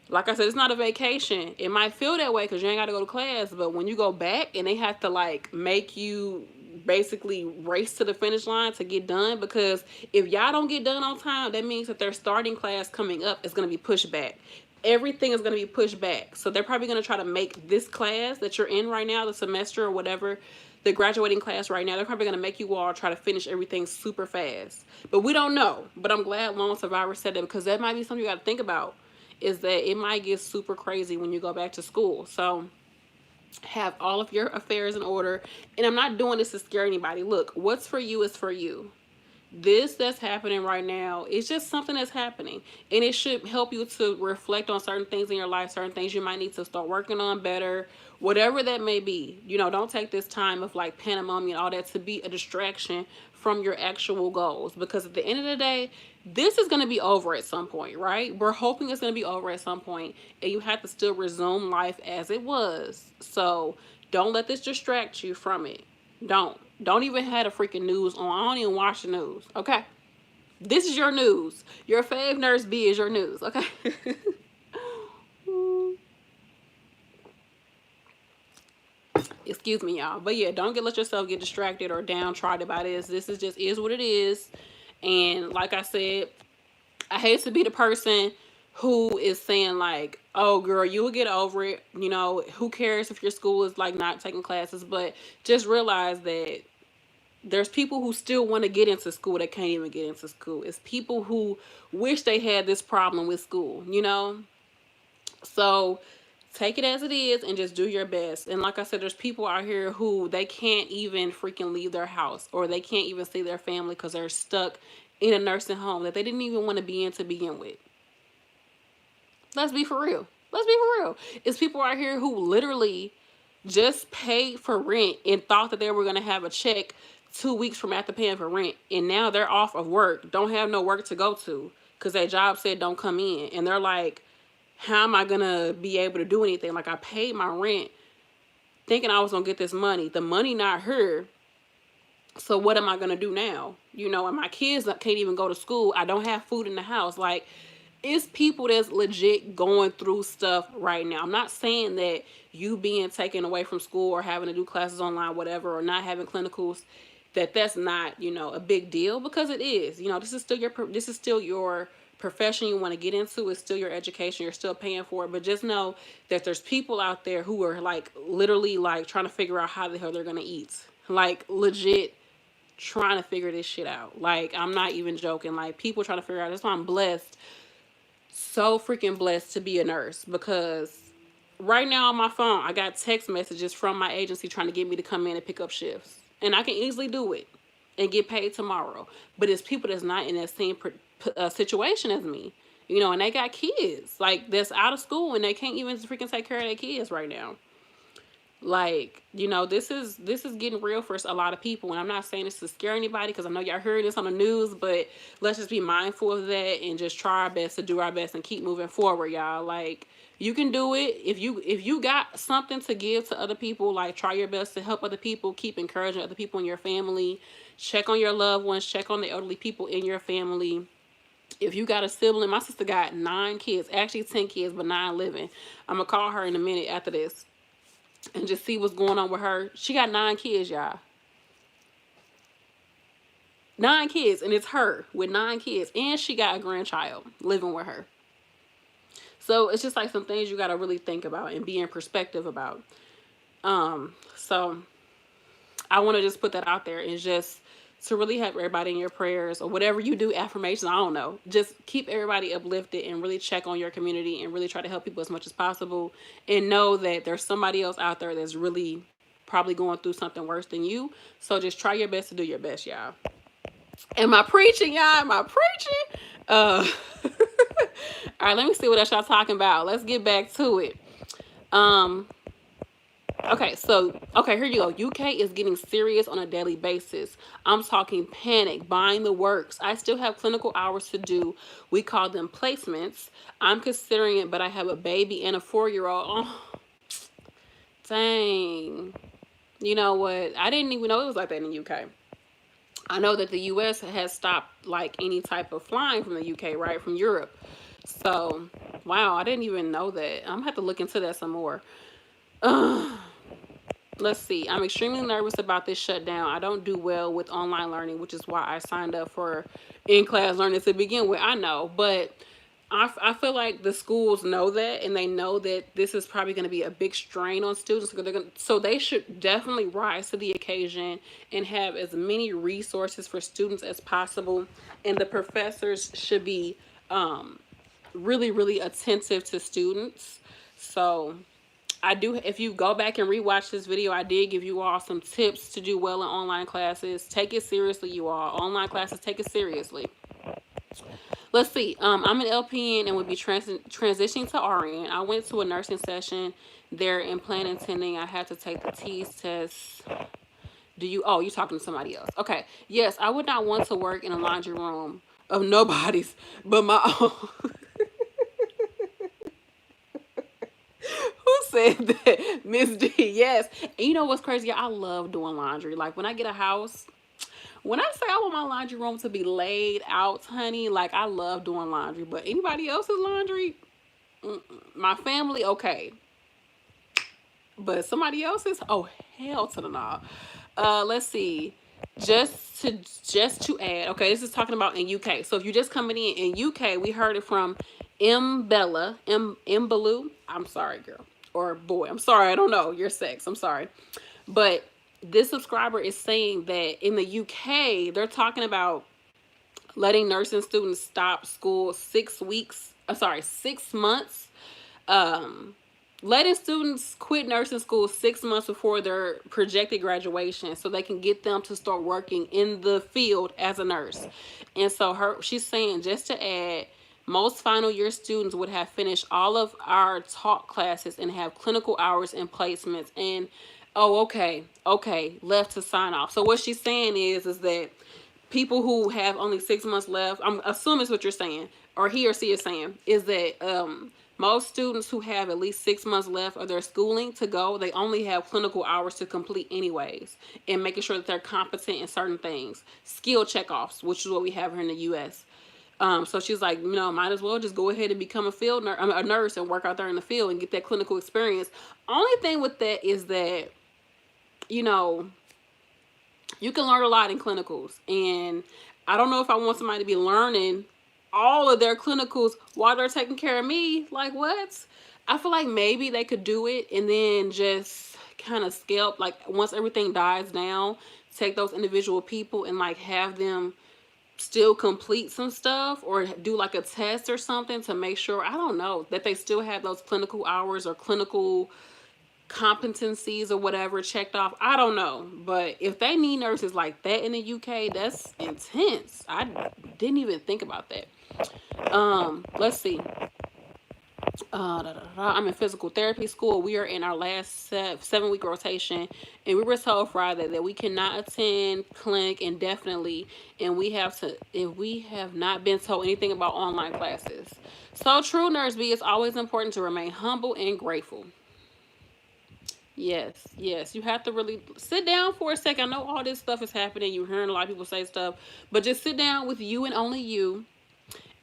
like I said, it's not a vacation. It might feel that way because you ain't got to go to class, but when you go back and they have to like make you basically race to the finish line to get done, because if y'all don't get done on time, that means that their starting class coming up is going to be pushed back. Everything is going to be pushed back. So they're probably going to try to make this class that you're in right now, the semester or whatever, the graduating class right now, they're probably going to make you all try to finish everything super fast. But we don't know. But I'm glad Lone Survivor said that because that might be something you got to think about, is that it might get super crazy when you go back to school. So have all of your affairs in order. And I'm not doing this to scare anybody. Look, what's for you is for you. This that's happening right now is just something that's happening, and it should help you to reflect on certain things in your life, certain things you might need to start working on better, whatever that may be. Don't take this time of like pandemonium and all that to be a distraction from your actual goals, because at the end of the day, this is going to be over at some point, right? We're hoping it's going to be over at some point, and you have to still resume life as it was. So don't let this distract you from it. Don't even have the freaking news on. I don't even watch the news. Okay. This is your news. Your fave nurse B is your news. Okay. Excuse me, y'all. But yeah, don't let yourself get distracted or downtrodden by this. This is what it is. And like I said, I hate to be the person who is saying like, oh girl, you will get over it. Who cares if your school is like not taking classes? But just realize that there's people who still want to get into school that can't even get into school. It's people who wish they had this problem with school, So take it as it is and just do your best. And like I said, there's people out here who they can't even freaking leave their house, or they can't even see their family because they're stuck in a nursing home that they didn't even want to be in to begin with. Let's be for real. It's people out here who literally just paid for rent and thought that they were going to have a check 2 weeks from after paying for rent. And now they're off of work, don't have no work to go to because their job said don't come in. And they're like, how am I going to be able to do anything? Like, I paid my rent thinking I was going to get this money. The money not here. So what am I going to do now? And my kids can't even go to school. I don't have food in the house. Like, it's people that's legit going through stuff right now. I'm not saying that you being taken away from school or having to do classes online, whatever, or not having clinicals, that's not, a big deal, because it is. This is still your profession you want to get into. It's still your education. You're still paying for it. But just know that there's people out there who are like literally like trying to figure out how the hell they're going to eat. Like, legit trying to figure this shit out. Like, I'm not even joking. Like, people trying to figure out. That's why I'm blessed. So freaking blessed to be a nurse, because right now on my phone, I got text messages from my agency trying to get me to come in and pick up shifts. And I can easily do it and get paid tomorrow. But it's people that's not in that same situation as me, and they got kids like that's out of school and they can't even freaking take care of their kids right now. Like, you know, this is getting real for a lot of people, and I'm not saying this to scare anybody, because I know y'all heard this on the news, but let's just be mindful of that and just try our best to do our best and keep moving forward, y'all. Like, you can do it. If you got something to give to other people, like, try your best to help other people, keep encouraging other people in your family, check on your loved ones, check on the elderly people in your family. If you got a sibling, my sister got 9 kids, actually 10 kids, but 9 living. I'm gonna call her in a minute after this and just see what's going on with her. She got 9 kids, y'all. 9 kids, and it's her with 9 kids, and she got a grandchild living with her. So it's just like some things you got to really think about and be in perspective about. So I want to just put that out there, and just to really have everybody in your prayers, or whatever you do, affirmations, I don't know. Just keep everybody uplifted and really check on your community and really try to help people as much as possible. And know that there's somebody else out there that's really probably going through something worse than you. So just try your best to do your best, y'all. Am I preaching, y'all? Am I preaching? All right, let me see what else y'all talking about. Let's get back to it. Okay, here you go. UK is getting serious on a daily basis. I'm talking panic, buying the works. I still have clinical hours to do. We call them placements. I'm considering it, but I have a baby and a 4-year-old. Oh, dang. You know what? I didn't even know it was like that in the UK. I know that the US has stopped like any type of flying from the UK, right? From Europe. So, wow, I didn't even know that. I'm gonna have to look into that some more. Let's see. I'm extremely nervous about this shutdown. I don't do well with online learning, which is why I signed up for in-class learning to begin with. I know, but I feel like the schools know that, and they know that this is probably going to be a big strain on students. So they should definitely rise to the occasion and have as many resources for students as possible. And the professors should be really, really attentive to students. So if you go back and rewatch this video, I did give you all some tips to do well in online classes. Take it seriously, you all. Online classes, take it seriously. Let's see. I'm an LPN and would be transitioning to RN. I went to a nursing session there in plan intending. I had to take the TEAS test. You're talking to somebody else. Okay. Yes, I would not want to work in a laundry room of nobody's but my own. Who said that? Miss D. Yes. And you know what's crazy? I love doing laundry. Like, when I get a house, when I say I want my laundry room to be laid out, honey, like, I love doing laundry. But anybody else's laundry, my family, okay. But somebody else's, oh, hell to the no. Let's see. Just to add, okay, this is talking about in UK. So if you're just coming in UK, we heard it from Mbella, Mbaloo. I'm sorry, girl. Or boy, I'm sorry, I don't know your sex. I'm sorry. But this subscriber is saying that in the UK, they're talking about letting nursing students stop school 6 months. Letting students quit nursing school 6 months before their projected graduation, so they can get them to start working in the field as a nurse. And so she's saying, just to add, most final year students would have finished all of our taught classes and have clinical hours and placements. And okay, left to sign off. So what she's saying is that people who have only 6 months left, I'm assuming is what you're saying, or he or she is saying, is that most students who have at least 6 months left of their schooling to go, they only have clinical hours to complete anyways, and making sure that they're competent in certain things. Skill checkoffs, which is what we have here in the U.S. So she's like, might as well just go ahead and become a nurse and work out there in the field and get that clinical experience. Only thing with that is that, you can learn a lot in clinicals. And I don't know if I want somebody to be learning all of their clinicals while they're taking care of me. Like, what? I feel like maybe they could do it and then just kind of scale, like, once everything dies down, take those individual people and, like, have them still complete some stuff, or do like a test or something to make sure, I don't know, that they still have those clinical hours or clinical competencies or whatever checked off. I don't know. But if they need nurses like that in the UK, that's intense. I didn't even think about that. Let's see. I'm in physical therapy school. We are in our last 7 week rotation, and we were told Friday that we cannot attend clinic indefinitely, and we have to if we have not been told anything about online classes. So true, Nurse B. It's always important to remain humble and grateful. Yes, yes. You have to really sit down for a second. I know all this stuff is happening. You're hearing a lot of people say stuff, but just sit down with you and only you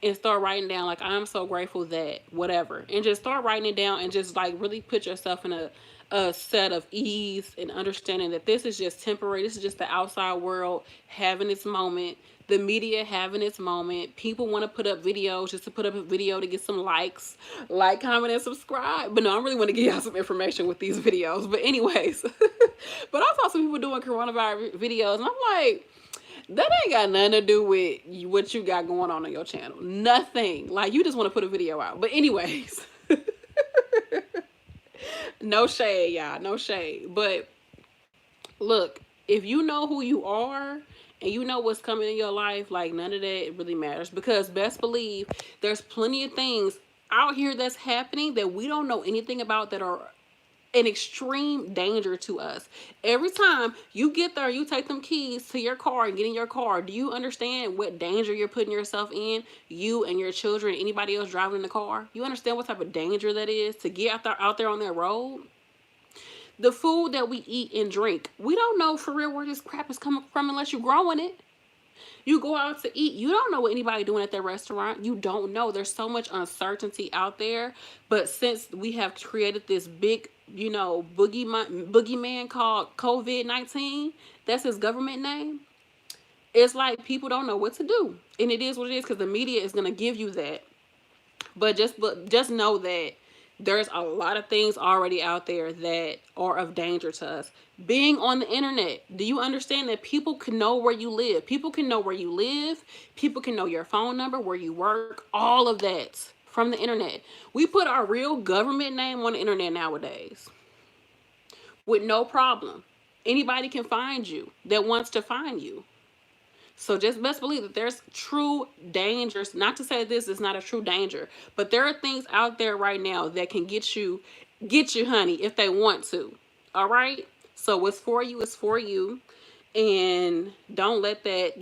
and start writing down, like, I'm so grateful that whatever, and just start writing it down and just like really put yourself in a set of ease and understanding that this is just temporary. This is just the outside world having its moment, the media having its moment. People want to put up videos just to put up a video to get some likes, like, comment, and subscribe. But no, I really want to give y'all some information with these videos. But anyways, but I saw some people doing coronavirus videos, and I'm like, that ain't got nothing to do with what you got going on your channel. Nothing. Like, you just want to put a video out. But anyways, no shade, y'all. No shade. But look, if you know who you are and you know what's coming in your life, like, none of that really matters. Because best believe there's plenty of things out here that's happening that we don't know anything about that are an extreme danger to us. Every time you get there, you take them keys to your car and get in your car. Do you understand what danger you're putting yourself in? You and your children, anybody else driving in the car. You understand what type of danger that is to get out there on that road? The food that we eat and drink, we don't know for real where this crap is coming from unless you're growing it. You go out to eat, you don't know what anybody doing at their restaurant. You don't know. There's so much uncertainty out there. But since we have created this big, boogeyman called COVID-19, that's his government name, it's like people don't know what to do. And it is what it is, because the media is going to give you that. But just know that there's a lot of things already out there that are of danger to us. Being on the internet, do you understand that people can know where you live? People can know where you live. People can know your phone number, where you work, all of that from the internet. We put our real government name on the internet nowadays with no problem. Anybody can find you that wants to find you. So just best believe that there's true dangers. Not to say this is not a true danger, but there are things out there right now that can get you, honey, if they want to. All right. So what's for you is for you, and don't let that,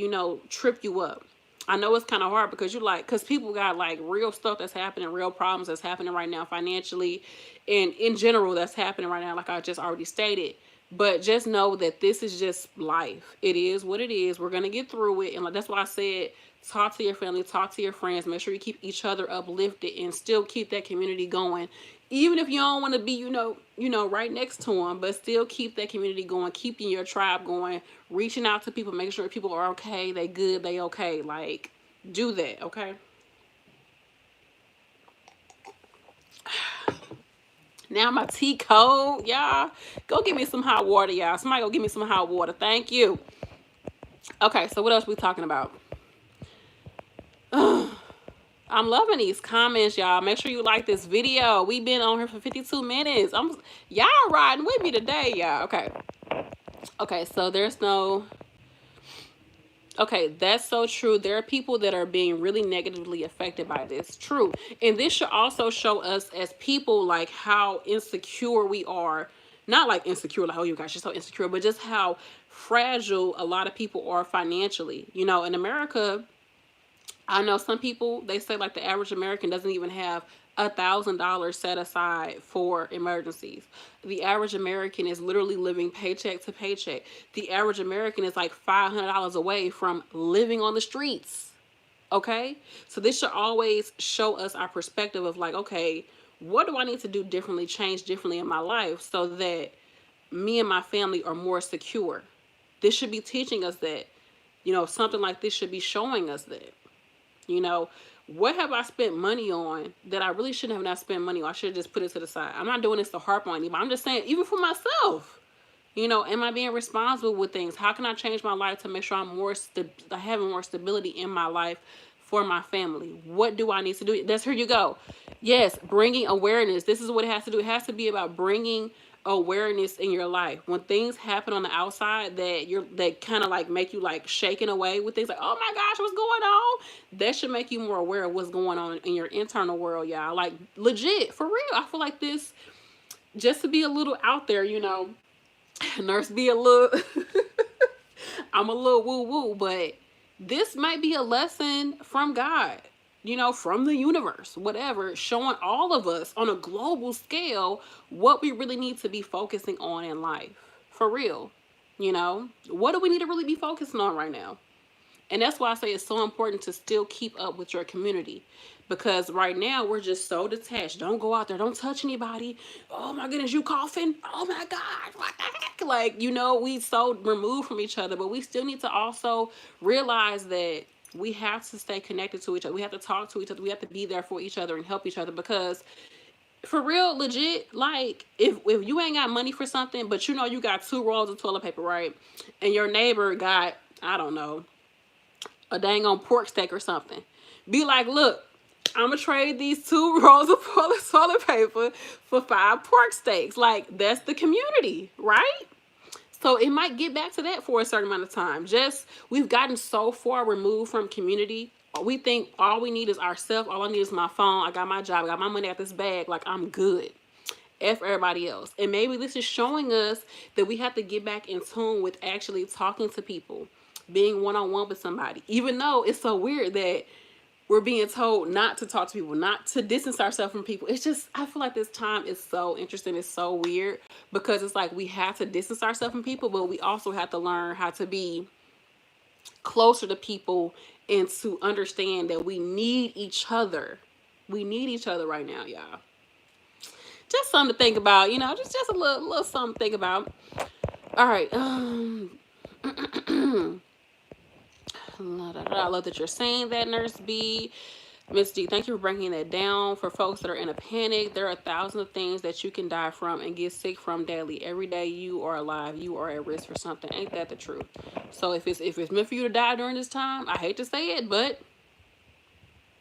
trip you up. I know it's kind of hard because because people got like real stuff that's happening, real problems that's happening right now financially, and in general that's happening right now, like I just already stated. But just know that this is just life. It is what it is. We're going to get through it. And that's why I said, talk to your family, talk to your friends. Make sure you keep each other uplifted and still keep that community going. Even if you don't want to be, right next to them, but still keep that community going, keeping your tribe going, reaching out to people, making sure people are okay, they good, they okay. Like, do that, okay? Now my tea cold, y'all. Go get me some hot water, y'all. Somebody go get me some hot water. Thank you. Okay, so what else we talking about? I'm loving these comments, y'all. Make sure you like this video. We've been on here for 52 minutes. Y'all riding with me today, y'all. Okay, so there's no... Okay, that's so true. There are people that are being really negatively affected by this. True. And this should also show us as people, like, how insecure we are. Not like insecure, like, oh, you guys are so insecure, but just how fragile a lot of people are financially. In America, I know some people, they say like the average American doesn't even have $1,000 set aside for emergencies. The average American is literally living paycheck to paycheck. The average American is like $500 away from living on the streets. Okay? So this should always show us our perspective of like, okay, what do I need to do differently, change differently in my life so that me and my family are more secure? This should be teaching us that, something like this should be showing us that. What have I spent money on that I really shouldn't have not spent money on? I should have just put it to the side. I'm not doing this to harp on anybody. I'm just saying, even for myself, am I being responsible with things? How can I change my life to make sure I'm having more stability in my life for my family? What do I need to do? Here you go. Yes, bringing awareness. This is what it has to do. It has to be about bringing awareness in your life. When things happen on the outside that kind of like make you like shaken away with things like, oh my gosh, what's going on? That should make you more aware of what's going on in your internal world, y'all. Like legit, for real. I feel like this, just to be a little out there, nurse be a little I'm a little woo woo, but this might be a lesson from God, from the universe, whatever, showing all of us on a global scale what we really need to be focusing on in life. For real. What do we need to really be focusing on right now? And that's why I say it's so important to still keep up with your community. Because right now we're just so detached. Don't go out there. Don't touch anybody. Oh my goodness, you coughing? Oh my God, what the heck? Like, we so removed from each other, but we still need to also realize that we have to stay connected to each other. We have to talk to each other. We have to be there for each other and help each other, because for real, legit, like if you ain't got money for something, but you got 2 rolls of toilet paper, right? And your neighbor got, I don't know, a dang on pork steak or something. Be like, look, I'm going to trade these 2 rolls of toilet paper for 5 pork steaks. Like, that's the community, right? So it might get back to that for a certain amount of time. We've gotten so far removed from community. We think all we need is ourselves. All I need is my phone. I got my job. I got my money out this bag. Like, I'm good. F everybody else. And maybe this is showing us that we have to get back in tune with actually talking to people, being one-on-one with somebody, even though it's so weird that we're being told not to talk to people, not to distance ourselves from people. It's just, I feel like this time is so interesting. It's so weird, because it's like we have to distance ourselves from people, but we also have to learn how to be closer to people and to understand that we need each other. We need each other right now, y'all. Just something to think about, just a little something to think about. All right. I love that you're saying that, Nurse B. Miss D, thank you for breaking that down. For folks that are in a panic, there are thousands of things that you can die from and get sick from daily. Every day you are alive, you are at risk for something. Ain't that the truth? So if it's meant for you to die during this time, I hate to say it, but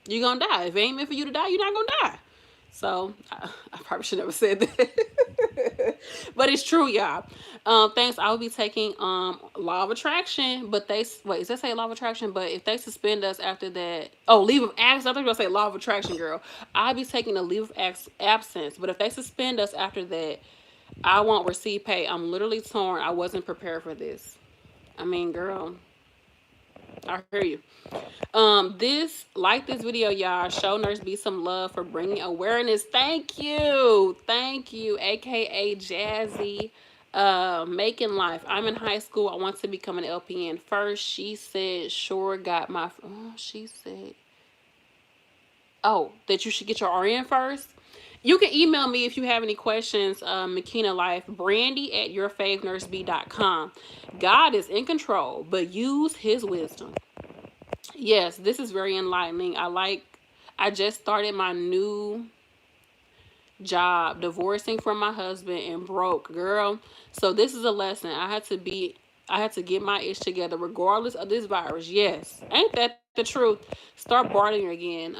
you're gonna die. If it ain't meant for you to die, you're not gonna die. So I probably should never said that. But it's true, y'all. Thanks. I will be taking law of attraction, but does that say law of attraction? But if they suspend us after that, leave of absence. I thought you were gonna say law of attraction, girl. I'll be taking a leave of absence, but if they suspend us after that, I won't receive pay. I'm literally torn. I wasn't prepared for this. I mean, girl, I hear you. This video, y'all. Show Nurse B some love for bringing awareness. Thank you, aka Jazzy. Making life. I'm in high school. I want to become an LPN first. She said, sure, got my. She said, that you should get your RN first. You can email me if you have any questions. McKenna Life, brandi at YourFavNurseB.com. God is in control, but use His wisdom. Yes, this is very enlightening. I just started my new job, divorcing from my husband and broke, girl. So this is a lesson. I had to get my ish together regardless of this virus. Yes. Ain't that the truth? Start bartering again.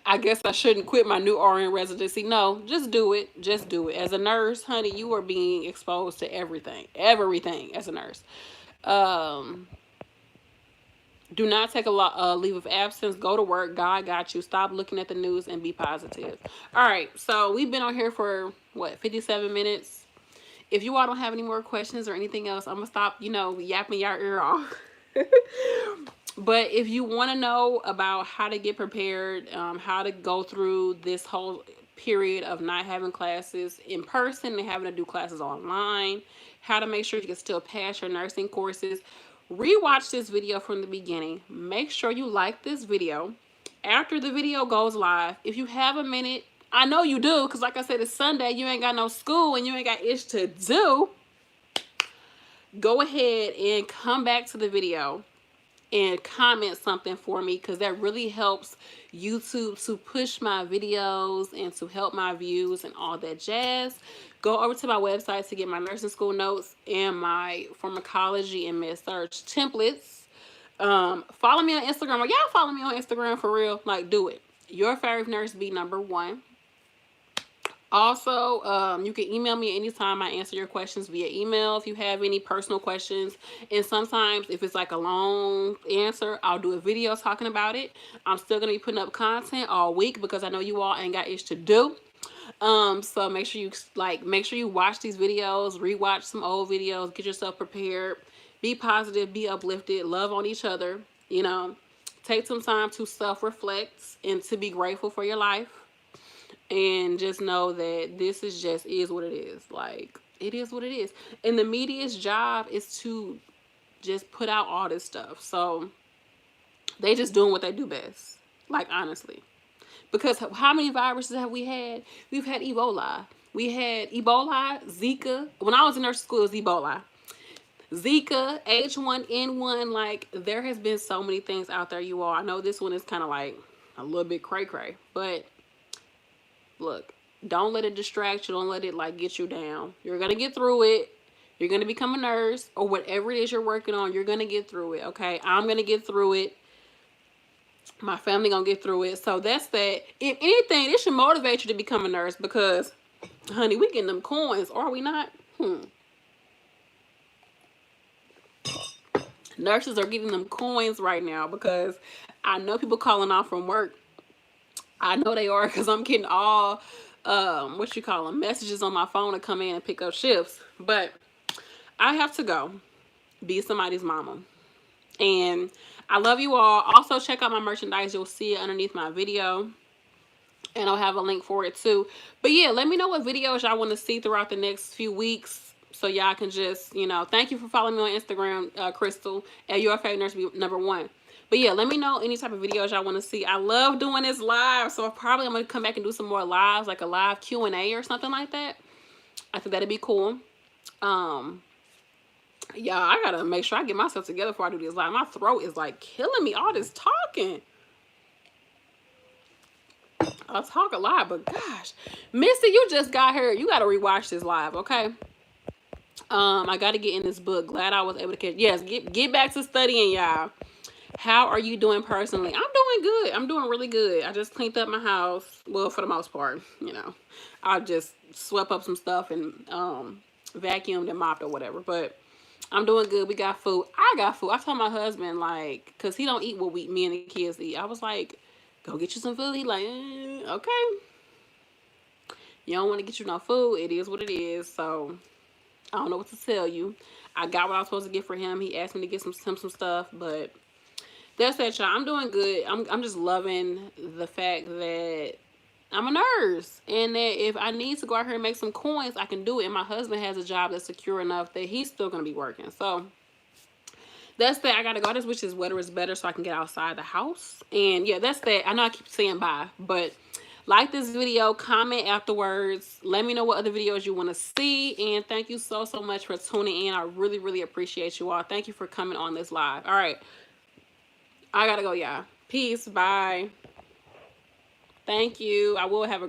I guess I shouldn't quit my new RN residency. No, just do it. Just do it. As a nurse, honey, you are being exposed to everything. Everything as a nurse. Do not take a leave of absence. Go to work. God got you. Stop looking at the news and be positive. All right. So we've been on here for, 57 minutes. If you all don't have any more questions or anything else, I'm going to stop, yapping your ear off. But if you want to know about how to get prepared, how to go through this whole period of not having classes in person and having to do classes online, how to make sure you can still pass your nursing courses, rewatch this video from the beginning. Make sure you like this video. After the video goes live, if you have a minute, I know you do, because like I said, it's Sunday, you ain't got no school and you ain't got ish to do. Go ahead and come back to the video and comment something for me, because that really helps YouTube to push my videos and to help my views and all that jazz. Go over to my website to get my nursing school notes and my pharmacology and med search templates. Follow me on Instagram. Y'all follow me on Instagram for real. Like, do it. YourFavNurseB #1. Also, you can email me anytime. I answer your questions via email if you have any personal questions. And sometimes if it's like a long answer, I'll do a video talking about it. I'm still going to be putting up content all week because I know you all ain't got ish to do. So make sure you watch these videos, rewatch some old videos, get yourself prepared, be positive, be uplifted, love on each other, you know, take some time to self-reflect and to be grateful for your life. And just know that this is what it is. Like, it is what it is. And the media's job is to just put out all this stuff. So they just doing what they do best. Like, honestly. Because how many viruses have we had? We've had Ebola. We had Ebola, Zika. When I was in nursing school, it was Ebola. Zika, H1N1. Like, there has been so many things out there, you all. I know this one is kind of like a little bit cray-cray. But look, don't let it distract you. Don't let it like get you down. You're going to get through it. You're going to become a nurse or whatever it is you're working on. You're going to get through it. Okay. I'm going to get through it. My family going to get through it. So that's that. If anything, this should motivate you to become a nurse because, honey, we getting them coins. Are we not? Nurses are getting them coins right now because I know people calling off from work. I know they are because I'm getting all, messages on my phone to come in and pick up shifts. But I have to go be somebody's mama. And I love you all. Also, check out my merchandise. You'll see it underneath my video. And I'll have a link for it too. But yeah, let me know what videos y'all want to see throughout the next few weeks. So y'all can just, thank you for following me on Instagram, Crystal, at YourFavNurseB #1. But yeah, let me know any type of videos y'all want to see. I love doing this live, so I'm going to come back and do some more lives, like a live Q&A or something like that. I think that'd be cool. Yeah, I got to make sure I get myself together before I do this live. My throat is like killing me, all this talking. I talk a lot, but gosh. Missy, you just got here. You got to rewatch this live, okay? I got to get in this book. Glad I was able to catch. Yes, get back to studying, y'all. How are you doing personally? I'm doing good. I'm doing really good. I just cleaned up my house. Well, for the most part, I just swept up some stuff and vacuumed and mopped or whatever. But I'm doing good. We got food. I got food. I told my husband, like, because he don't eat what me and the kids eat. I was like, go get you some food. He like, okay. You don't want to get you no food. It is what it is. So I don't know what to tell you. I got what I was supposed to get for him. He asked me to get some stuff, but that's that, y'all. I'm doing good. I'm just loving the fact that I'm a nurse and that if I need to go out here and make some coins, I can do it. And my husband has a job that's secure enough that he's still going to be working. So that's that. I got to go. This which is weather is better so I can get outside the house. And yeah, that's that. I know I keep saying bye, but like this video, comment afterwards. Let me know what other videos you want to see. And thank you so much for tuning in. I really, really appreciate you all. Thank you for coming on this live. All right. I gotta go, y'all. Peace. Bye. Thank you. I will have a great